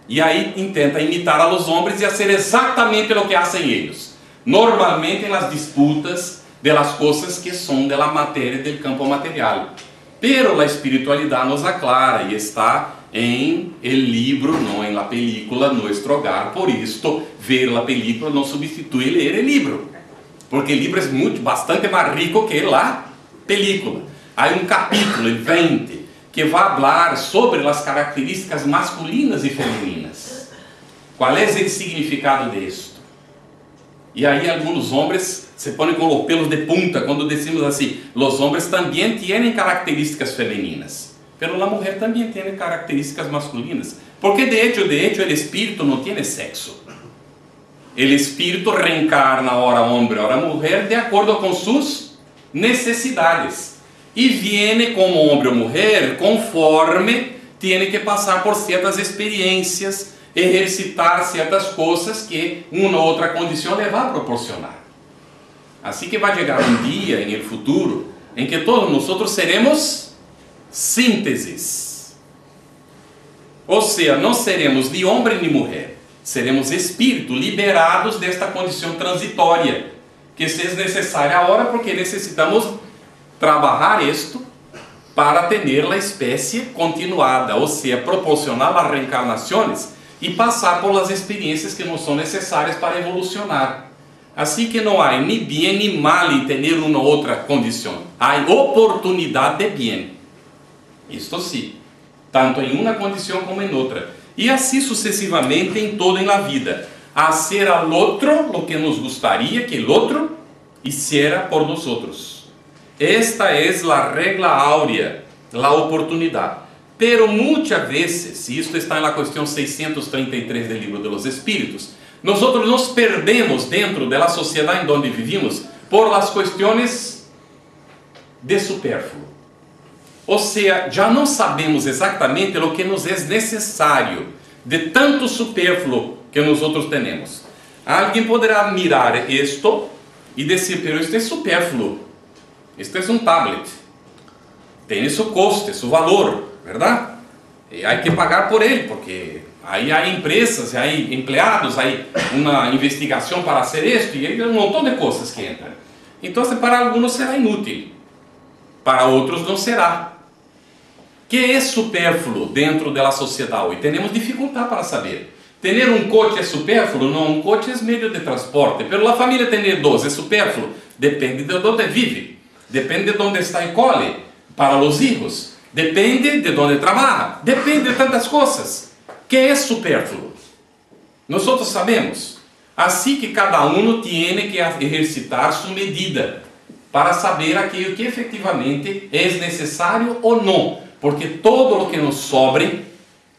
Y ahí intenta imitar a los hombres y hacer exactamente lo que hacen ellos. Normalmente en las disputas de las cosas que son de la materia, del campo material. Pero la espiritualidad nos aclara y está en el libro, no en la película, Nuestro Hogar. Por esto, ver la película no sustituye leer el libro. Porque el libro es bastante más rico que la película. Hay un capítulo, el 20, que va a hablar sobre las características masculinas y femeninas. ¿Cuál es el significado de esto? Y ahí algunos hombres se ponen con los pelos de punta cuando decimos así, los hombres también tienen características femeninas, pero la mujer también tiene características masculinas. Porque de hecho el espíritu no tiene sexo. El espíritu reencarna ahora hombre, ahora mujer, de acuerdo con sus necesidades. Y viene como hombre o mujer conforme tiene que pasar por ciertas experiencias, ejercitar ciertas cosas que una u otra condición le va a proporcionar. Así que va a llegar un día en el futuro en que todos nosotros seremos síntesis. O sea, no seremos ni hombre ni mujer, seremos espíritu liberados de esta condición transitoria que se es necesaria ahora porque necesitamos trabajar esto para tener la especie continuada, o sea, proporcionar las reencarnaciones y pasar por las experiencias que nos son necesarias para evolucionar. Así que no hay ni bien ni mal en tener una u otra condición. Hay oportunidad de bien. Esto sí, tanto en una condición como en otra. Y así sucesivamente en todo en la vida. Hacer al otro lo que nos gustaría que el otro hiciera por nosotros. Esta es la regla áurea, la oportunidad. Pero muchas veces, y esto está en la cuestión 633 del Libro de los Espíritus, nosotros nos perdemos dentro de la sociedad en donde vivimos por las cuestiones de superfluo. O sea, ya no sabemos exactamente lo que nos es necesario de tanto superfluo que nosotros tenemos. Alguien podrá mirar esto y decir, pero esto es superfluo. Esto es un tablet, tiene su coste, su valor, ¿verdad? Hay que pagar por él, porque ahí hay empresas, hay empleados, hay una investigación para hacer esto, y hay un montón de cosas que entran. Entonces, para algunos será inútil, para otros no será. ¿Qué es superfluo dentro de la sociedad hoy? Tenemos dificultad para saber. ¿Tener un coche es superfluo? No, un coche es medio de transporte, pero la familia tener dos es superfluo, depende de dónde vive. Depende de dónde está el cole para los hijos. Depende de dónde trabaja. Depende de tantas cosas. ¿Qué es superfluo? Nosotros sabemos. Así que cada uno tiene que ejercitar su medida para saber aquello que efectivamente es necesario o no. Porque todo lo que nos sobre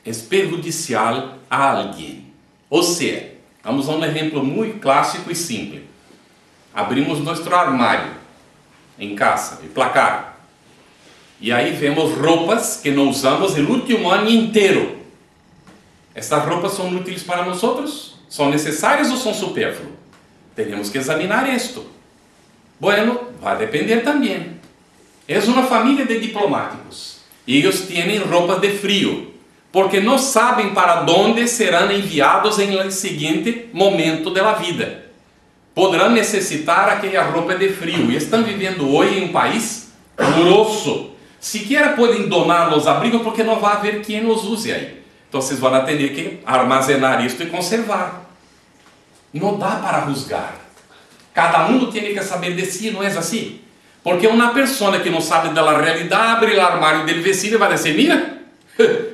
es perjudicial a alguien. O sea, vamos a un ejemplo muy clásico y simple. Abrimos nuestro armario en casa, el placar, y ahí vemos ropas que no usamos el último año entero. ¿Estas ropas son útiles para nosotros? ¿Son necesarias o son superfluas? Tenemos que examinar esto. Bueno, va a depender también. Es una familia de diplomáticos. Ellos tienen ropas de frío, porque no saben para dónde serán enviados en el siguiente momento de la vida. Podrán necesitar aquella ropa de frío y están viviendo hoy en un país caluroso. Siquiera pueden donar los abrigos porque no va a haber quien los use ahí. Entonces van a tener que armazenar esto y conservar. não dá para juzgar. Cada uno tem que saber de si, não é assim? Porque uma pessoa que não sabe da realidade abre o armário do vecino e vai dizer, mira,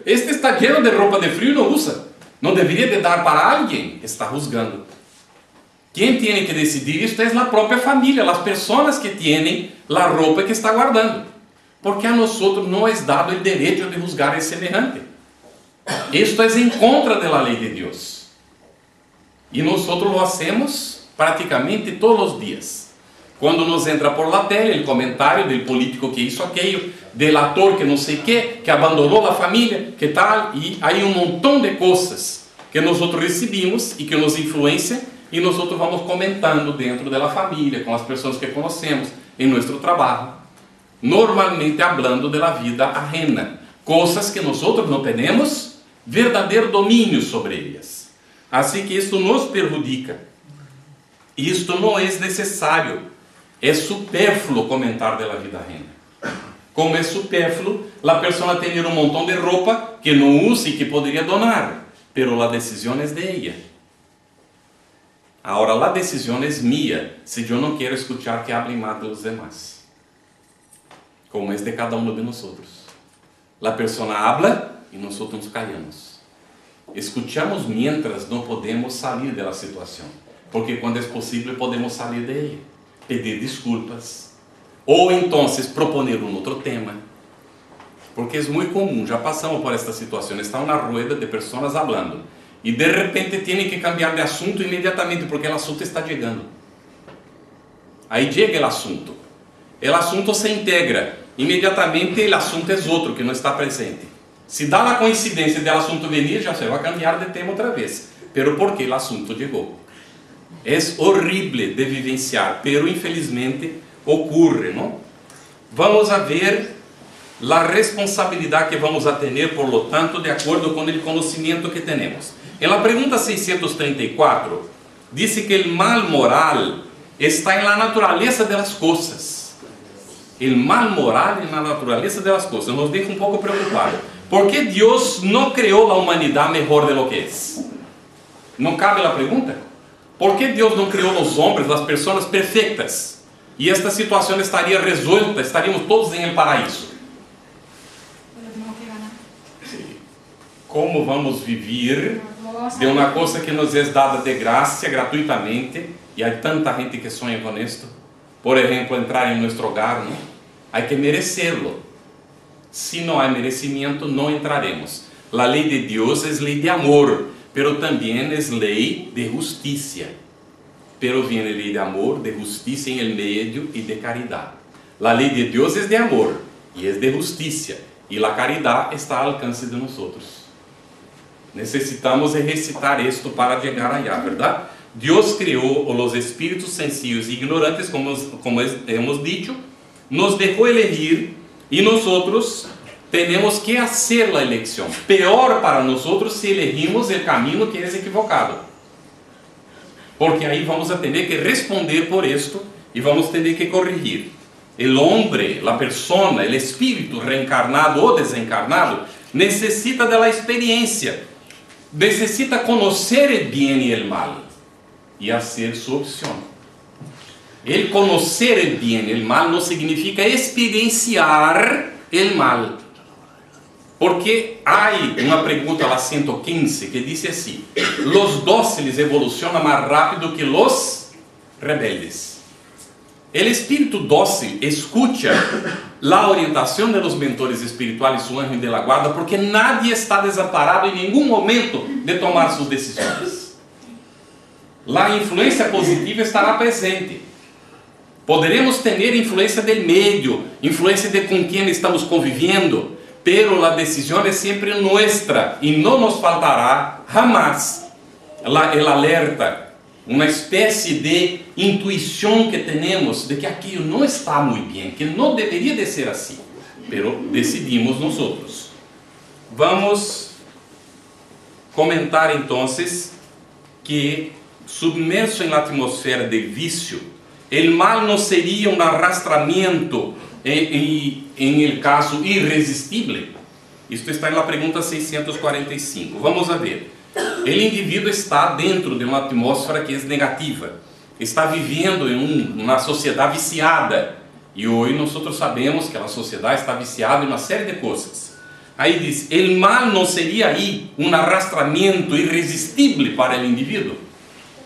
este está lleno de roupa de frio e não usa. Não deveria de dar para alguém? Está juzgando. Quem tem que decidir isto é a própria família, as pessoas que têm a roupa que está guardando. Porque a nós não é dado o direito de juzgar o semejante. Isto é em contra da lei de Deus. E nós lo hacemos praticamente todos os dias. Quando nos entra por la tele o comentário do político que hizo aquello, do ator que não sei que abandonou a família, que tal, e aí montão de coisas que nós recebemos e que nos influenciam, e nós vamos comentando dentro da família, com as pessoas que conhecemos, em nosso trabalho, normalmente falando da vida ajena, coisas que nós não temos verdadeiro domínio sobre elas. Assim que isto nos perjudica. Isto não é necessário, é supérfluo comentar da vida ajena. Como é supérfluo a pessoa ter montão de roupa que não usa e que poderia donar, pero a decisão é de ella. Agora, a decisão é minha, se eu não quero escutar que hablem mal dos demais. Como é de cada um de nós. A pessoa habla e nós nos callamos. Escuchamos mientras não podemos sair da situação. Porque quando é possível podemos sair de ella, pedir desculpas. Ou então proponer outro tema. Porque é muito comum, já passamos por esta situação, está na rueda de pessoas falando. E de repente tem que cambiar de assunto imediatamente, porque o assunto está chegando. Aí chega o assunto. O assunto se integra. Imediatamente o assunto é outro que não está presente. Se dá a coincidência do assunto venir, já se vai cambiar de tema outra vez. Pero porque o assunto chegou. É horrível de vivenciar, pero infelizmente ocorre, não? Vamos a ver a responsabilidade que vamos a ter, por lo tanto, de acordo com o conhecimento que temos. En la pregunta 634, dice que el mal moral está en la naturaleza de las cosas. El mal moral en la naturaleza de las cosas. Nos deja un poco preocupados. ¿Por qué Dios no creó la humanidad mejor de lo que es? ¿No cabe la pregunta? ¿Por qué Dios no creó los hombres, las personas perfectas? Y esta situación estaría resuelta, estaríamos todos en el paraíso. Como vamos vivir de uma coisa que nos é dada de graça, gratuitamente, e há tanta gente que sonha com isto? Por exemplo, entrar em nosso hogar, não? Há que merecê-lo. Se não há merecimento, não entraremos. A lei de Deus é lei de amor, pero também é lei de justiça. Pero vem a lei de amor, de justiça em el meio e de caridade. A lei de Deus é de amor e é de justiça, e a caridade está ao alcance de nós outros. Necesitamos recitar esto para chegar allá, ¿verdad? Dios creó los espíritus sencillos e ignorantes, como hemos dicho, nos dejó elegir y nosotros tenemos que hacer la elección. Peor para nosotros si elegimos el camino que es equivocado. Porque ahí vamos a tener que responder por esto y vamos a tener que corregir. El hombre, la persona, el espíritu reencarnado o desencarnado necesita de la experiencia. Necesita conhecer o bem e o mal e fazer sua opção. El conhecer o bem e o mal não significa experienciar o mal. Porque há uma pergunta lá 115 que diz assim: os dóciles evolucionam mais rápido que os rebeldes. O espírito dócil escucha a orientação de los mentores espirituais, su anjo de la guarda, porque nadie está desamparado em nenhum momento de tomar suas decisões. A influência positiva estará presente. Poderemos ter influência do meio, influência de com quem estamos convivendo, pero a decisão é sempre nossa e não nos faltará jamás el alerta, uma espécie de intuição que temos de que aquilo não está muito bem, que não deveria de ser assim, pero decidimos nós outros. Vamos comentar então que submerso em la atmosfera de vício, o mal não seria um arrastramento em el caso irresistível. Isto está na pergunta 645. Vamos a ver. O indivíduo está dentro de uma atmosfera que é negativa, está vivendo em uma sociedade viciada. E hoje nós sabemos que a sociedade está viciada em uma série de coisas. Aí diz, o mal não seria aí um arrastramento irresistível para o indivíduo?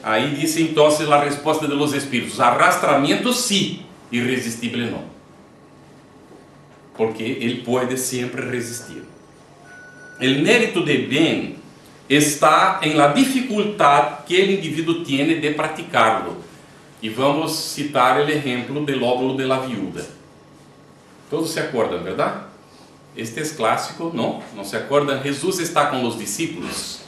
Aí diz então a resposta de los espíritos, arrastramento sim, irresistível não. Porque ele pode sempre resistir. O mérito de bem está em la dificuldade que o indivíduo tem de praticarlo. E vamos citar o exemplo do óvulo de la viuda. Todos se acordam, verdade? Este é clássico, não? Não se acordam? Jesus está com os discípulos,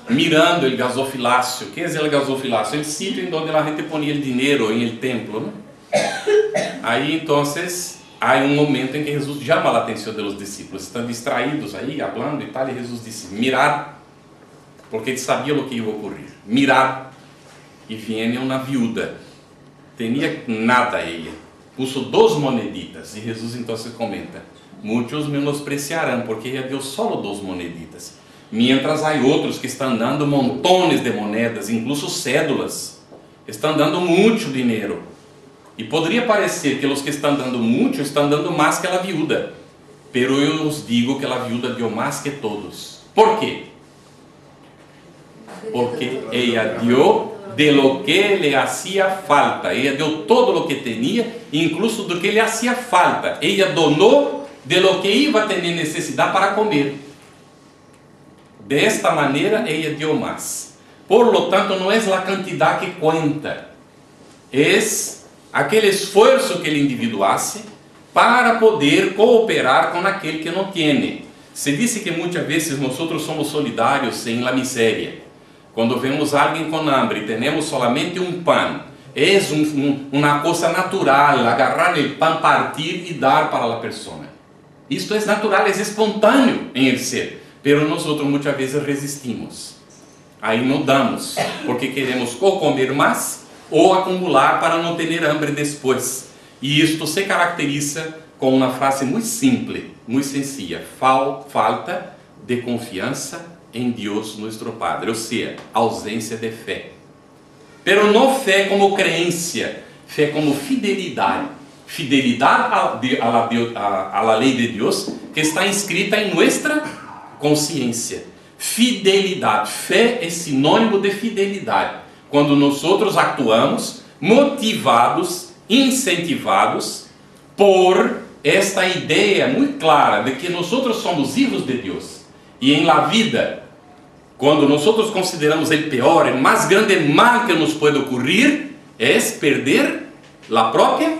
mirando o gasofilácio. O que é o gasofilácio? O sítio onde a gente ponia o dinheiro em el templo, não? Aí, então, há um momento em que Jesus chama a atenção dos discípulos. Estão distraídos aí, falando e tal, e Jesus disse, mirad, porque ele sabia o que ia ocorrer. Mirad. E viene uma viúva, tinha nada ela, puso 2 moneditas, e Jesus então comenta, muitos menospreciarão, porque ela deu só 2 moneditas, mientras há outros que estão dando montones de moedas, incluso cédulas, estão dando muito dinheiro, e poderia parecer que os que estão dando muito, estão dando mais que a viúva, pero eu os digo que a viúva deu mais que todos. Por quê? Porque ela deu de lo que le hacía falta. Ella deu todo lo que tenía, incluso do que le hacía falta. Ella donou de lo que iba a tener necesidade para comer. De esta maneira, ella deu mais. Por lo tanto, não é a quantidade que conta, é aquele esforço que o indivíduo hace para poder cooperar com aquele que não tem. Se diz que muitas vezes nós somos solidários em la miséria. Quando vemos alguém com hambre, temos solamente um pão, é uma coisa natural, agarrar o pão, partir e dar para a pessoa. Isto é natural, é espontâneo em el ser, pero nós muitas vezes resistimos. Aí não damos, porque queremos ou comer mais ou acumular para não ter hambre depois. E isto se caracteriza com uma frase muito simples, muito sencilla: falta de confiança em Deus nosso Padre, ou seja, ausência de fé. Pero não fé como crença, fé como fidelidade. Fidelidade a la lei de Deus que está inscrita em nossa consciência. Fidelidade, fé é sinônimo de fidelidade. Quando nós actuamos motivados, incentivados por esta ideia muito clara de que nós somos filhos de Deus. E em la vida, quando nós consideramos o pior, o mais grande mal que nos pode ocorrer, é perder a própria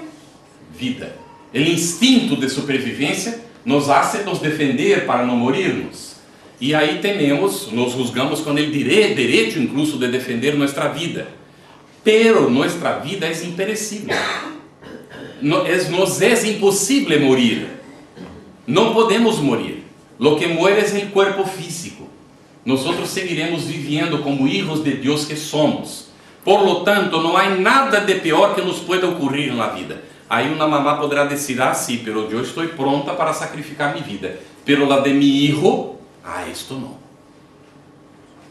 vida. O instinto de sobrevivência nos hace nos defender para não morirmos. E aí nos juzgamos com o direito incluso de defender nossa vida. Pero nossa vida é imperecível. Nos é impossível morir. Não podemos morir. Lo que muere es el cuerpo físico. Nosotros seguiremos viviendo como hijos de Dios que somos. Por lo tanto, não há nada de pior que nos pueda ocurrir na vida. Aí uma mamá poderá dizer, sí, pero eu estou pronta para sacrificar minha vida. Pero la de mi hijo, isto não.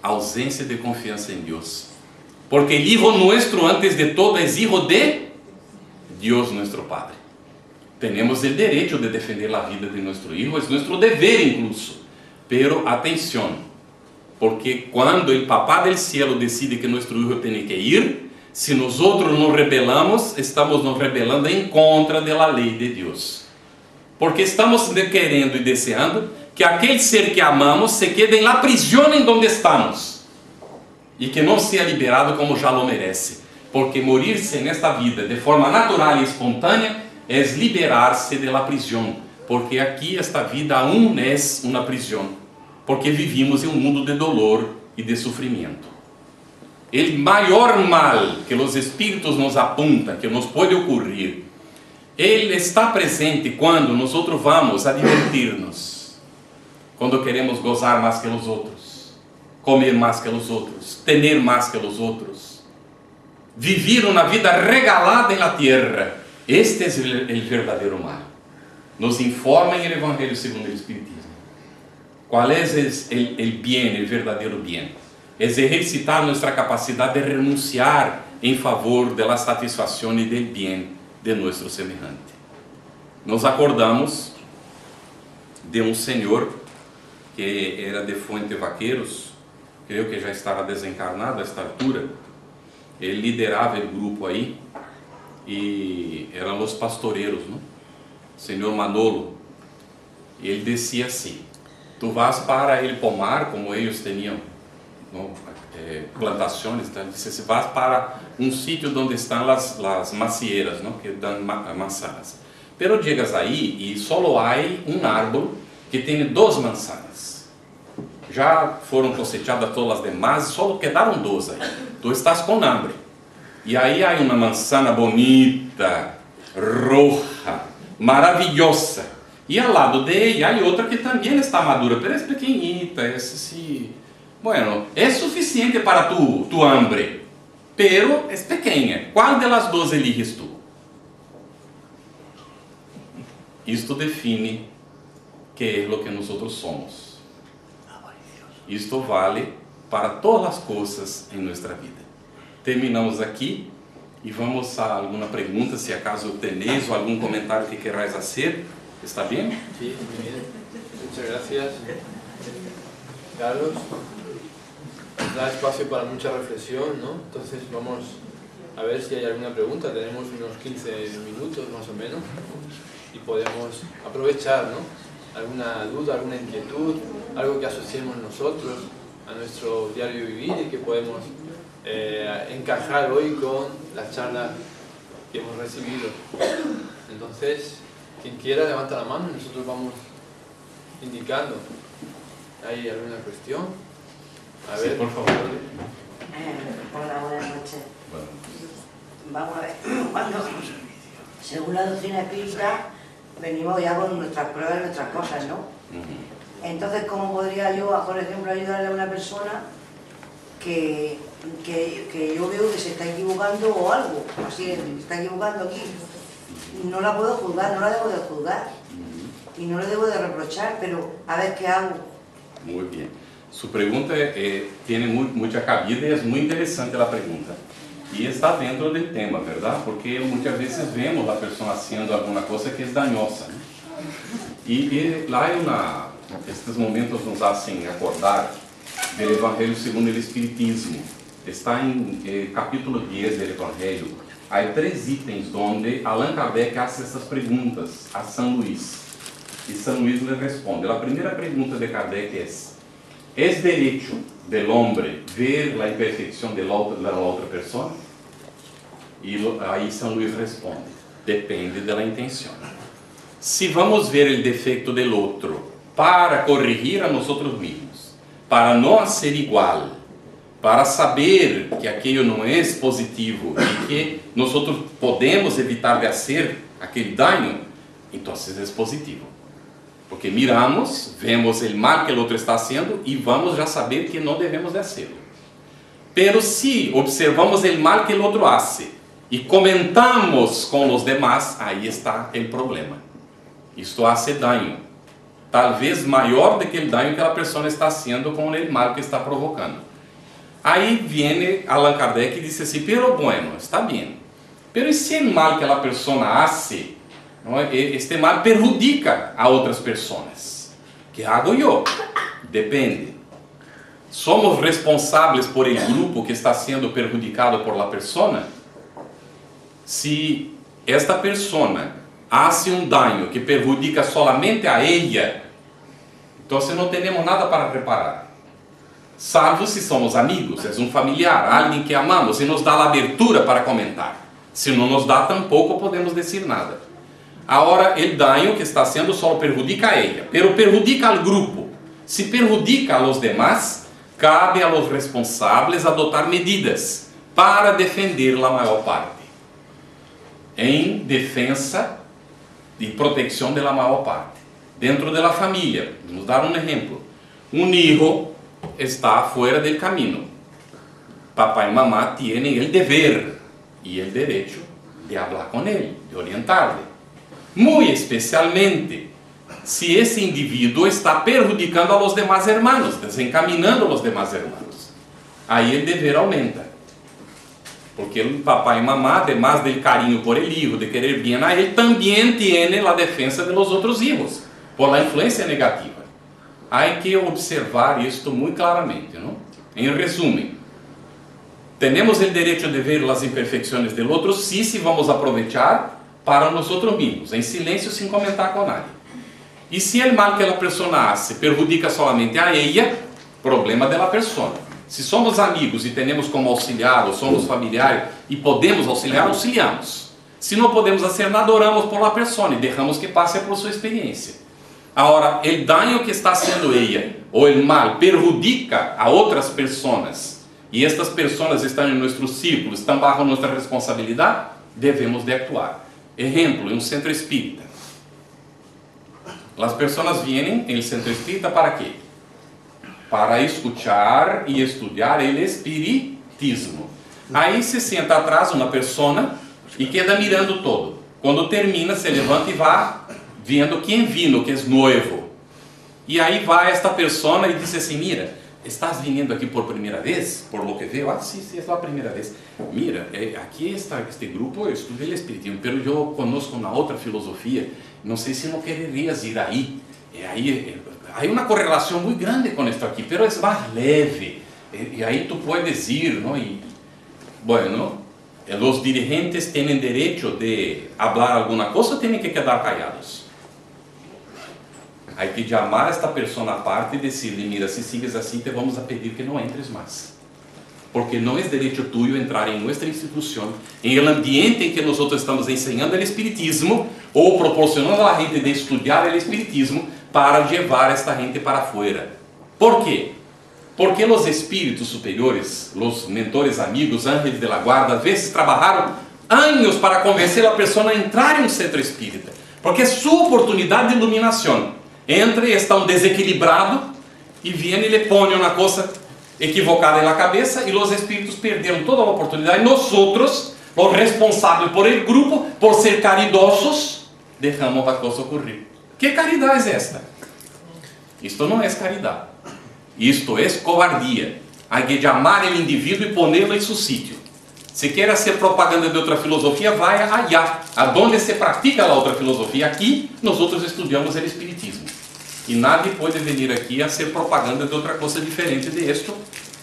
Ausência de confiança em Deus. Porque el hijo nuestro, antes de todo, é hijo de Deus, nosso Padre. Temos o direito de defender a vida de nosso filho, é nosso dever incluso. Pero atenção, porque quando o Papá del Cielo decide que nosso filho tem que ir, se nós nos rebelamos, estamos nos rebelando em contra da lei de Deus. Porque estamos querendo e desejando que aquele ser que amamos se quede em la prisão em donde estamos e que não seja liberado como já lo merece. Porque morir-se nesta vida de forma natural e espontânea é liberar-se de la prisão, porque aqui esta vida aún é uma prisão, porque vivimos em um mundo de dolor e de sofrimento. O maior mal que os espíritos nos apontam, que nos pode ocorrer, ele está presente quando nós vamos a divertir-nos, quando queremos gozar mais que os outros, comer mais que os outros, ter mais que os outros, viver uma vida regalada na terra. Este é o verdadeiro mal. Nos informa em o Evangelho segundo o Espiritismo. ¿Cuál es el bien, el verdadero bien? Es ejercitar nuestra capacidad de renunciar en favor de la satisfacción y del bien de nuestro semejante. Nos acordamos de un señor que era de Fuente Vaqueiros, creo que já estava desencarnado a esta altura. Ele liderava o grupo aí e eram os pastoreiros, não? Senhor Manolo. E ele descia assim: tu vas para el pomar, como eles tinham, não, plantações, então ele disse assim: vas para um sítio onde estão as macieiras, não, que dão manzanas. Pero llegas aí e solo há um árbol que tem 2 manzanas. Já foram cosechadas todas as demais, só quedaram 2 aí. Tu estás com hambre. E aí há uma manzana bonita, roja, maravilhosa. E ao lado de ela há outra que também está madura, pero é pequeñita, é assim. Bueno, é suficiente para tu hambre, pero é pequena. Qual delas 2 eliges tu? Isto define que é o que nós somos. Isto vale para todas as coisas em nossa vida. Terminamos aqui e vamos a alguma pergunta, se acaso tenéis ou algum comentário que queráis fazer. ¿Está bien? Sí, muy bien. Muchas gracias, Carlos. Nos da espacio para mucha reflexión, ¿no? Entonces vamos a ver si hay alguna pregunta. Tenemos unos 15 minutos más o menos y podemos aprovechar, ¿no? Alguna duda, alguna inquietud, algo que asociemos nosotros a nuestro diario vivir y que podemos encajar hoy con la charla que hemos recibido. Entonces, quien quiera levanta la mano y nosotros vamos indicando. ¿Hay alguna cuestión? A ver, sí, por favor. Hola, buenas noches. Vamos a ver, cuando, según la doctrina espírita, venimos ya con nuestras pruebas y nuestras cosas, ¿no? Entonces, ¿cómo podría yo, por ejemplo, ayudarle a una persona que yo veo que se está equivocando o algo, así, se está equivocando aquí? No la puedo juzgar, no la debo de juzgar y no le debo de reprochar, pero a ver qué hago. Muy bien. Su pregunta tiene mucha cabida y es muy interesante la pregunta. Y está dentro del tema, ¿verdad? Porque muchas veces vemos la persona haciendo alguna cosa que es dañosa, ¿no? Y estos momentos nos hacen acordar del Evangelio según el Espiritismo. Está en el capítulo 10 del Evangelio. Hay 3 itens donde Allan Kardec hace essas perguntas a São Luís. E São Luís le responde. A primeira pergunta de Kardec é direito del hombre ver a imperfeição de la outra pessoa? E aí São Luís responde: depende da intenção. Se vamos ver o defeito del outro para corrigir a nós mesmos, para não ser igual, para saber que aquilo não é positivo e que nós podemos evitar de fazer aquele dano, então é positivo. Porque miramos, vemos o mal que o outro está fazendo e vamos já saber que não devemos de fazê-lo. Pero se observamos o mal que o outro faz e comentamos com os demais, aí está o problema. Isto hace dano, talvez maior do que o dano que a pessoa está fazendo com o mal que está provocando. Aí vem Allan Kardec e diz assim: pero bueno, está bem. Pero se o mal que a pessoa hace, este mal perjudica a outras pessoas, que hago eu? Depende. Somos responsáveis por el grupo que está sendo perjudicado por la persona? Se esta persona hace um dano que perjudica solamente a ella, então não temos nada para reparar. Salvo se somos amigos, é um familiar, alguém que amamos e nos dá a abertura para comentar. Se não nos dá, tampouco podemos dizer nada. Agora, o dano que está sendo só perjudica a ella, pero perjudica ao grupo. Se perjudica a los demás, cabe a los responsáveis adotar medidas para defender a maior parte, em defesa e proteção da maior parte. Dentro da família, vamos dar um exemplo. Um hijo está fora do caminho. Papai e mamá têm o dever e o direito de falar com ele, de orientar-lhe. Muito especialmente si ese individuo está perjudicando a los demás hermanos, desencaminando a los demás hermanos. Ahí el deber aumenta. Porque el papá y mamá, además del cariño por el hijo, de querer bien a él, también tiene la defensa de los otros hijos, por la influencia negativa. Hay que observar esto muy claramente, ¿no? En resumen, tenemos el derecho de ver las imperfecciones del otro, sí vamos a aprovechar para nosotros mismos, en silencio, sin comentar con nadie. Y si el mal que la persona hace perjudica solamente a ella, problema de la persona. Si somos amigos y tenemos como auxiliar, o somos familiares y podemos auxiliar, auxiliamos. Si no podemos hacer nada, oramos por la persona y dejamos que pase por su experiencia. Ahora, el daño que está haciendo ella, o el mal, perjudica a otras personas, y estas personas están en nuestro círculo, están bajo nuestra responsabilidad, debemos de actuar. Ejemplo, en un centro espírita. Las personas vienen en el centro espírita ¿para qué? Para escuchar y estudiar el espiritismo. Ahí se sienta atrás una persona y queda mirando todo. Cuando termina, se levanta y va viendo quién vino, que es nuevo. Y ahí va esta persona y dice así, mira, ¿estás viniendo aquí por primera vez? Por lo que veo, sí, es la primera vez. Mira, aquí está este grupo, estudia el espiritismo, pero yo conozco una otra filosofía, no sé si no querrías ir ahí. Hay una correlación muy grande con esto aquí, pero es más leve, y ahí tú puedes ir, ¿no? Y bueno, los dirigentes tienen derecho de hablar alguna cosa o tienen que quedar callados. Hay que llamar a esta persona aparte y decirle, mira, si sigues así te vamos a pedir que no entres más. Porque no es derecho tuyo entrar en nuestra institución, en el ambiente en que nosotros estamos enseñando el espiritismo o proporcionando a la gente de estudiar el espiritismo para llevar a esta gente para afuera. ¿Por qué? Porque los espíritus superiores, los mentores amigos, ángeles de la guarda, a veces trabajaron años para convencer a la persona a entrar en un centro espírita. Porque es su oportunidad de iluminación. Entra y está un desequilibrado y viene y le pone una cosa equivocada en la cabeza y los espíritus perdieron toda la oportunidad y nosotros, los responsables por el grupo, por ser caridosos, dejamos la cosa ocurrir. ¿Qué caridad es esta? Esto no es caridad, esto es cobardía. Hay que llamar al individuo y ponerlo en su sitio. Si quiere hacer propaganda de otra filosofía, vaya allá, a donde se practica la otra filosofía. Aquí nosotros estudiamos el espiritismo. Y nadie puede venir aquí a hacer propaganda de otra cosa diferente de esto,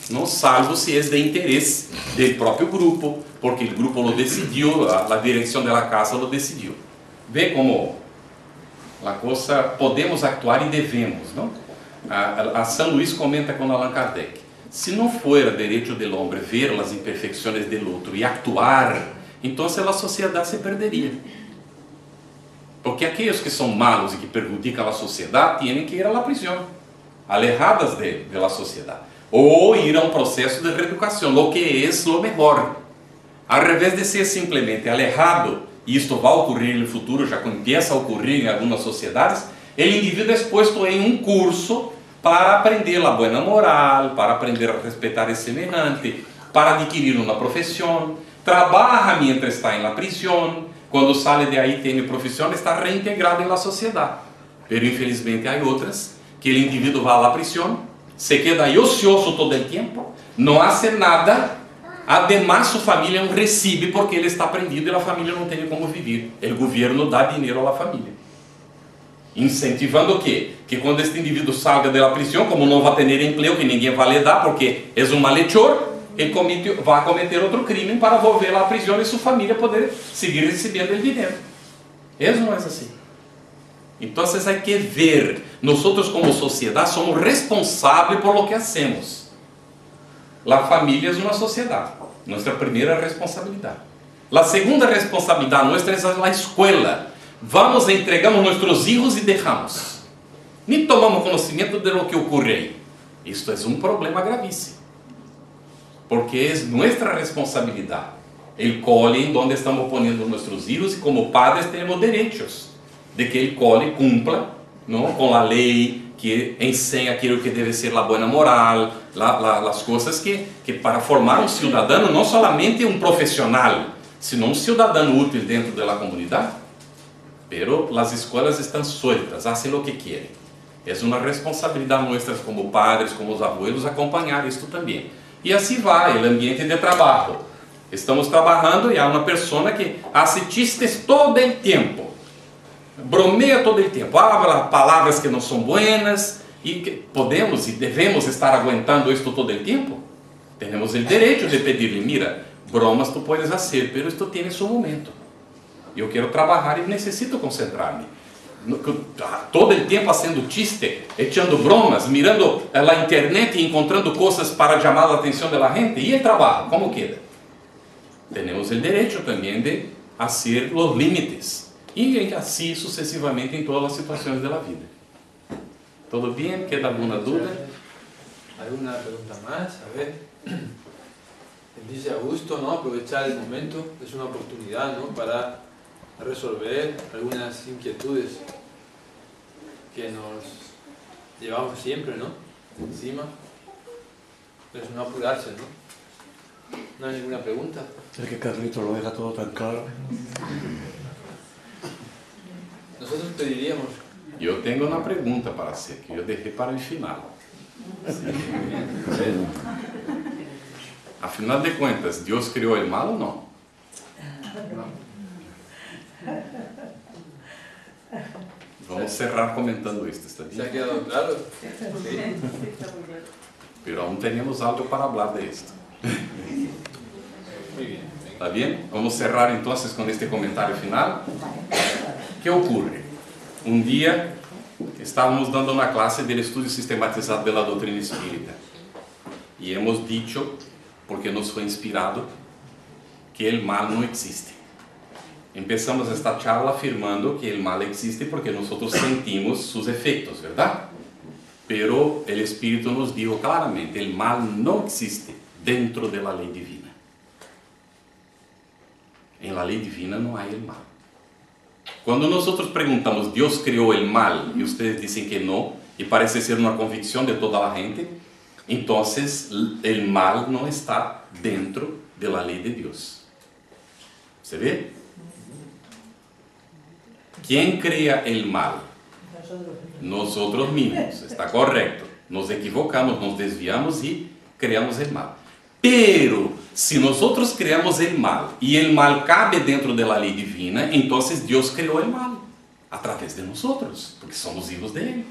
¿no? Salvo si es de interés del propio grupo, porque el grupo lo decidió, la dirección de la casa lo decidió. Ve cómo la cosa, podemos actuar y debemos, ¿no? A San Luis comenta con Allan Kardec, si no fuera derecho del hombre ver las imperfecciones del otro y actuar, entonces la sociedad se perdería. Porque aquellos que son malos y que perjudican a la sociedad tienen que ir a la prisión, alejadas de la sociedad, o ir a un proceso de reeducación, lo que es lo mejor. Al revés de ser simplemente alejado, y esto va a ocurrir en el futuro, ya empieza a ocurrir en algunas sociedades, el individuo es puesto en un curso para aprender la buena moral, para aprender a respetar el semejante, para adquirir una profesión, trabaja mientras está en la prisión, cuando sale de ahí tiene profesión, está reintegrado en la sociedad. Pero infelizmente hay otras que el individuo va a la prisión, se queda ahí ocioso todo el tiempo, no hace nada, además su familia no recibe porque él está prendido y la familia no tiene cómo vivir. El gobierno da dinero a la familia, incentivando que cuando este individuo salga de la prisión, como no va a tener empleo, que ninguém va a le dar porque es un malhechor, él va a cometer otro crimen para volver a la prisión y su familia poder seguir recibiendo el dinero. Eso no es así. Entonces hay que ver, nosotros como sociedad somos responsables por lo que hacemos. La familia es una sociedad, nuestra primera responsabilidad. La segunda responsabilidad nuestra es la escuela. Vamos, entregamos nuestros hijos y dejamos. Ni tomamos conocimiento de lo que ocurre ahí. Esto es un problema gravísimo. Porque es nuestra responsabilidad. El cole en donde estamos poniendo nuestros hijos y como padres tenemos derechos de que el cole cumpla, ¿no? Con la ley, que enseña aquello que debe ser la buena moral, las cosas que para formar un ciudadano, no solamente un profesional, sino un ciudadano útil dentro de la comunidad. pero las escuelas están sueltas, hacen lo que quieren. Es una responsabilidad nuestra como padres, como abuelos, acompañar esto también. Y así va el ambiente de trabajo. Estamos trabajando y hay una persona que hace chistes todo el tiempo, bromea todo el tiempo, habla palabras que no son buenas, y que podemos y debemos estar aguantando esto todo el tiempo. Tenemos el derecho de pedirle, mira, bromas tú puedes hacer, pero esto tiene su momento. Yo quiero trabajar y necesito concentrarme. Todo el tiempo haciendo chiste, echando bromas, mirando la internet y encontrando cosas para llamar la atención de la gente. ¿Y el trabajo? ¿Cómo queda? Tenemos el derecho también de hacer los límites. Y así sucesivamente en todas las situaciones de la vida. ¿Todo bien? ¿Queda alguna duda? ¿Alguna pregunta más? A ver. Dice Augusto, ¿no? Aprovechar el momento es una oportunidad, ¿no? Para resolver algunas inquietudes que nos llevamos siempre, ¿no? Encima. Es no apurarse, ¿no? No hay ninguna pregunta. Es que Carlito lo deja todo tan claro. Nosotros pediríamos... Yo tengo una pregunta para hacer, que yo dejé para el final. A final de cuentas, ¿Dios creó el mal o no? Vamos a cerrar comentando esto, ¿está bien? ¿Se ha quedado claro? Sí. Pero aún tenemos algo para hablar de esto. Muy bien. ¿Está bien? Vamos a cerrar entonces con este comentario final. ¿Qué ocurre? Un día estábamos dando una clase del estudio sistematizado de la doctrina espírita. Y hemos dicho, porque nos fue inspirado, que el mal no existe. Empezamos esta charla afirmando que el mal existe porque nosotros sentimos sus efectos, ¿verdad? Pero el Espíritu nos dijo claramente, el mal no existe dentro de la ley divina. En la ley divina no hay el mal. Cuando nosotros preguntamos, ¿Dios creó el mal? Y ustedes dicen que no, y parece ser una convicción de toda la gente, entonces el mal no está dentro de la ley de Dios. ¿Se ve? ¿Quién crea el mal? Nosotros mismos, está correcto. Nos equivocamos, nos desviamos y creamos el mal. Pero si nosotros creamos el mal y el mal cabe dentro de la ley divina, entonces Dios creó el mal a través de nosotros, porque somos hijos de Él.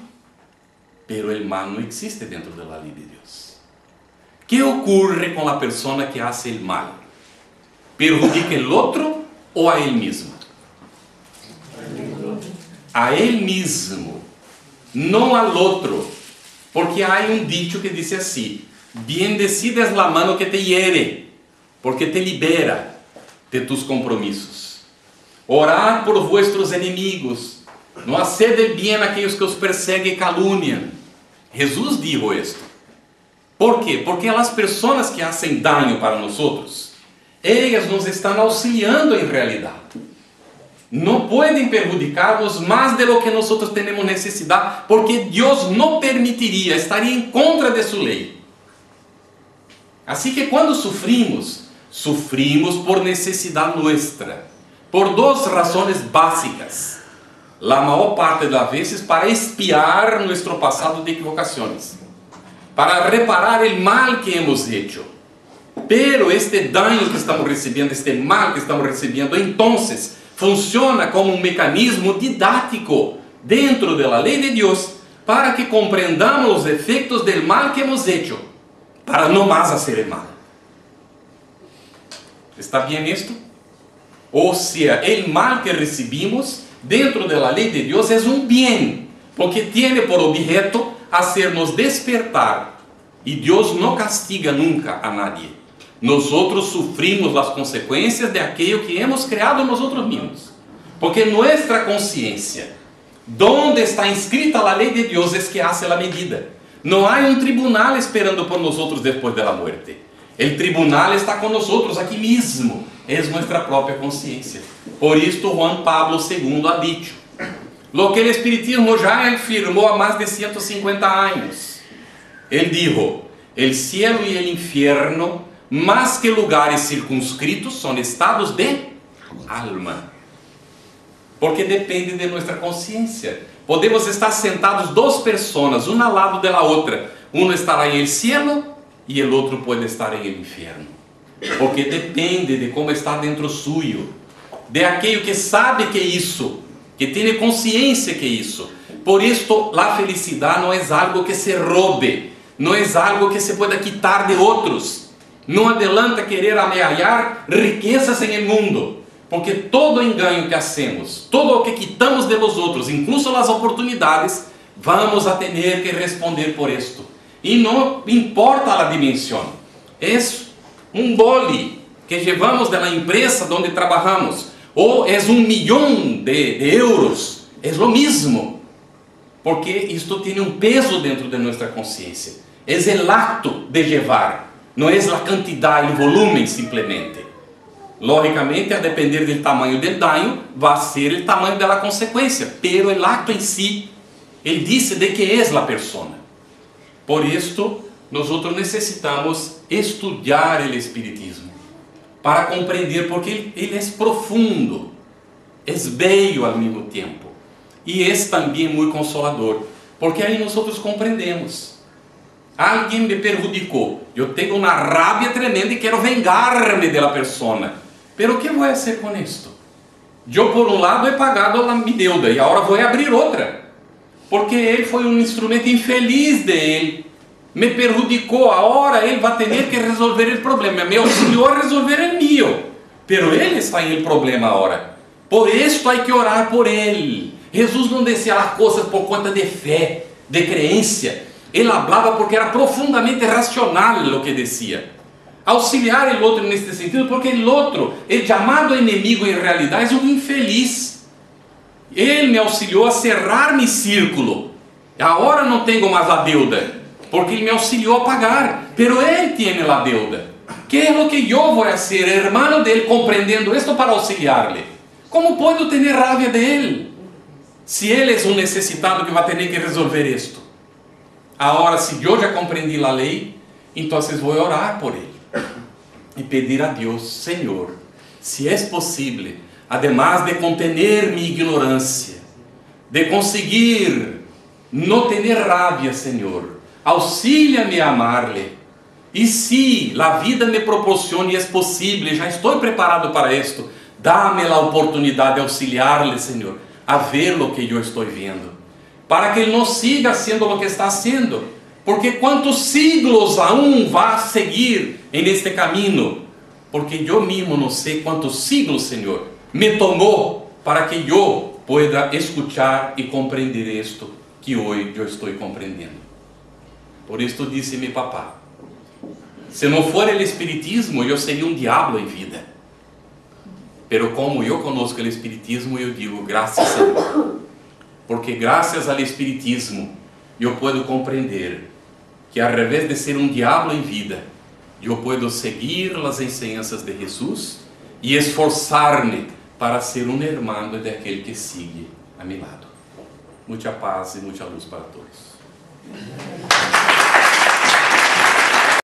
Pero el mal no existe dentro de la ley de Dios. ¿Qué ocurre con la persona que hace el mal? ¿Perjudica el otro o a él mismo? A él mismo, no al otro. Porque hay un dicho que dice así: bendecida es la mano que te hiere, porque te libera de tus compromisos. Orad por vuestros enemigos, no haced el bien a aquellos que os perseguem y calunian. Jesús dijo esto. ¿Por qué? Porque las personas que hacen daño para nosotros, ellas nos están auxiliando en realidad. No pueden perjudicarnos más de lo que nosotros tenemos necesidad, porque Dios no permitiría, estaría en contra de su ley. Así que cuando sufrimos, sufrimos por necesidad nuestra, por dos razones básicas. La mayor parte de las veces para expiar nuestro pasado de equivocaciones, para reparar el mal que hemos hecho. Pero este daño que estamos recibiendo, este mal que estamos recibiendo, entonces funciona como un mecanismo didáctico dentro de la ley de Dios para que comprendamos los efectos del mal que hemos hecho, para no más hacer el mal. ¿Está bien esto? O sea, el mal que recibimos dentro de la ley de Dios es un bien, porque tiene por objeto hacernos despertar. Y Dios no castiga nunca a nadie. Nosotros sufrimos las consecuencias de aquello que hemos creado nosotros mismos. Porque nuestra conciencia, donde está inscrita la ley de Dios, es que hace la medida. No hay un tribunal esperando por nosotros después de la muerte. El tribunal está con nosotros aquí mismo. Es nuestra propia conciencia. Por esto Juan Pablo II ha dicho lo que el espiritismo ya afirmó há más de 150 años. Él dijo: el cielo y el infierno, más que lugares circunscritos, son estados de alma. porque depende de nossa consciência. Podemos estar sentados duas pessoas, uma ao lado da outra. Um estará em el cielo e o outro pode estar em el inferno. Porque depende de como está dentro suyo, de aquele que sabe que é isso, que tem consciência que é isso. Por isso, a felicidade não é algo que se roube, não é algo que se pueda quitar de outros. Não adianta querer amealhar riquezas em el mundo, porque todo engano que hacemos, todo o que quitamos de los outros, incluso as oportunidades, vamos a tener que responder por isto. E não importa a dimensão, é um boli que levamos da empresa onde trabalhamos, ou é 1 milhão de euros, é o mesmo, porque isto tem um peso dentro de nossa consciência. É o acto de levar, não é a quantidade, o volume simplesmente. Logicamente, a depender do tamanho do dano, vai ser o tamanho da consequência, pero o acto em si, ele diz de que é a pessoa. Por isto, nós necessitamos estudar o Espiritismo para compreender, porque ele é profundo, é bello ao mesmo tempo e é também muito consolador, porque aí nós compreendemos. Alguém me perjudicou, eu tenho uma rabia tremenda e quero vengar-me da pessoa, pero o que vou fazer com isto? Eu por um lado he pagado a minha deuda e agora vou abrir outra, porque ele foi um instrumento infeliz de ele. Me perjudicou, agora ele vai ter que resolver o problema. Me auxiliou a resolver o meu, pero ele está em el problema agora. Por isso há que orar por ele. Jesus não dizia as coisas por conta de fé, de crença. Ele falava porque era profundamente racional o que dizia. Auxiliar o outro neste sentido, porque o outro, o chamado inimigo em realidade é um infeliz. Ele me auxiliou a cerrar meu círculo. Agora não tenho mais a deuda, porque ele me auxiliou a pagar, pero ele tem a deuda. Que é o que eu vou fazer, hermano dele, compreendendo isto para auxiliar-lhe? Como posso ter rabia dele? Se ele é um necessitado que vai ter que resolver isto. Agora, se eu já compreendi a lei, então vou orar por ele e pedir a Deus: Senhor, se é possível, además de contener minha ignorância, de conseguir não ter rabia, Senhor, auxilia-me a amar-lhe. E se a vida me proporciona e é possível, já estou preparado para isto, dá-me a oportunidade de auxiliar-lhe, Senhor, a ver o que eu estou vendo, para que ele não siga sendo o que está sendo, porque quantos siglos aún vai seguir neste caminho, porque eu mesmo não sei quantos siglos, Senhor, me tomou para que eu pueda escuchar e compreender isto que hoje eu estou compreendendo. Por isso disse meu papá: se não for o Espiritismo, eu seria um diabo em vida. Pero como eu conosco o Espiritismo, eu digo graças a Deus, porque graças ao Espiritismo eu posso compreender que, ao revés de ser um diabo em vida, eu posso seguir as enseñanças de Jesus e esforçar-me para ser um hermano daquele que sigue a meu lado. Muita paz e muita luz para todos.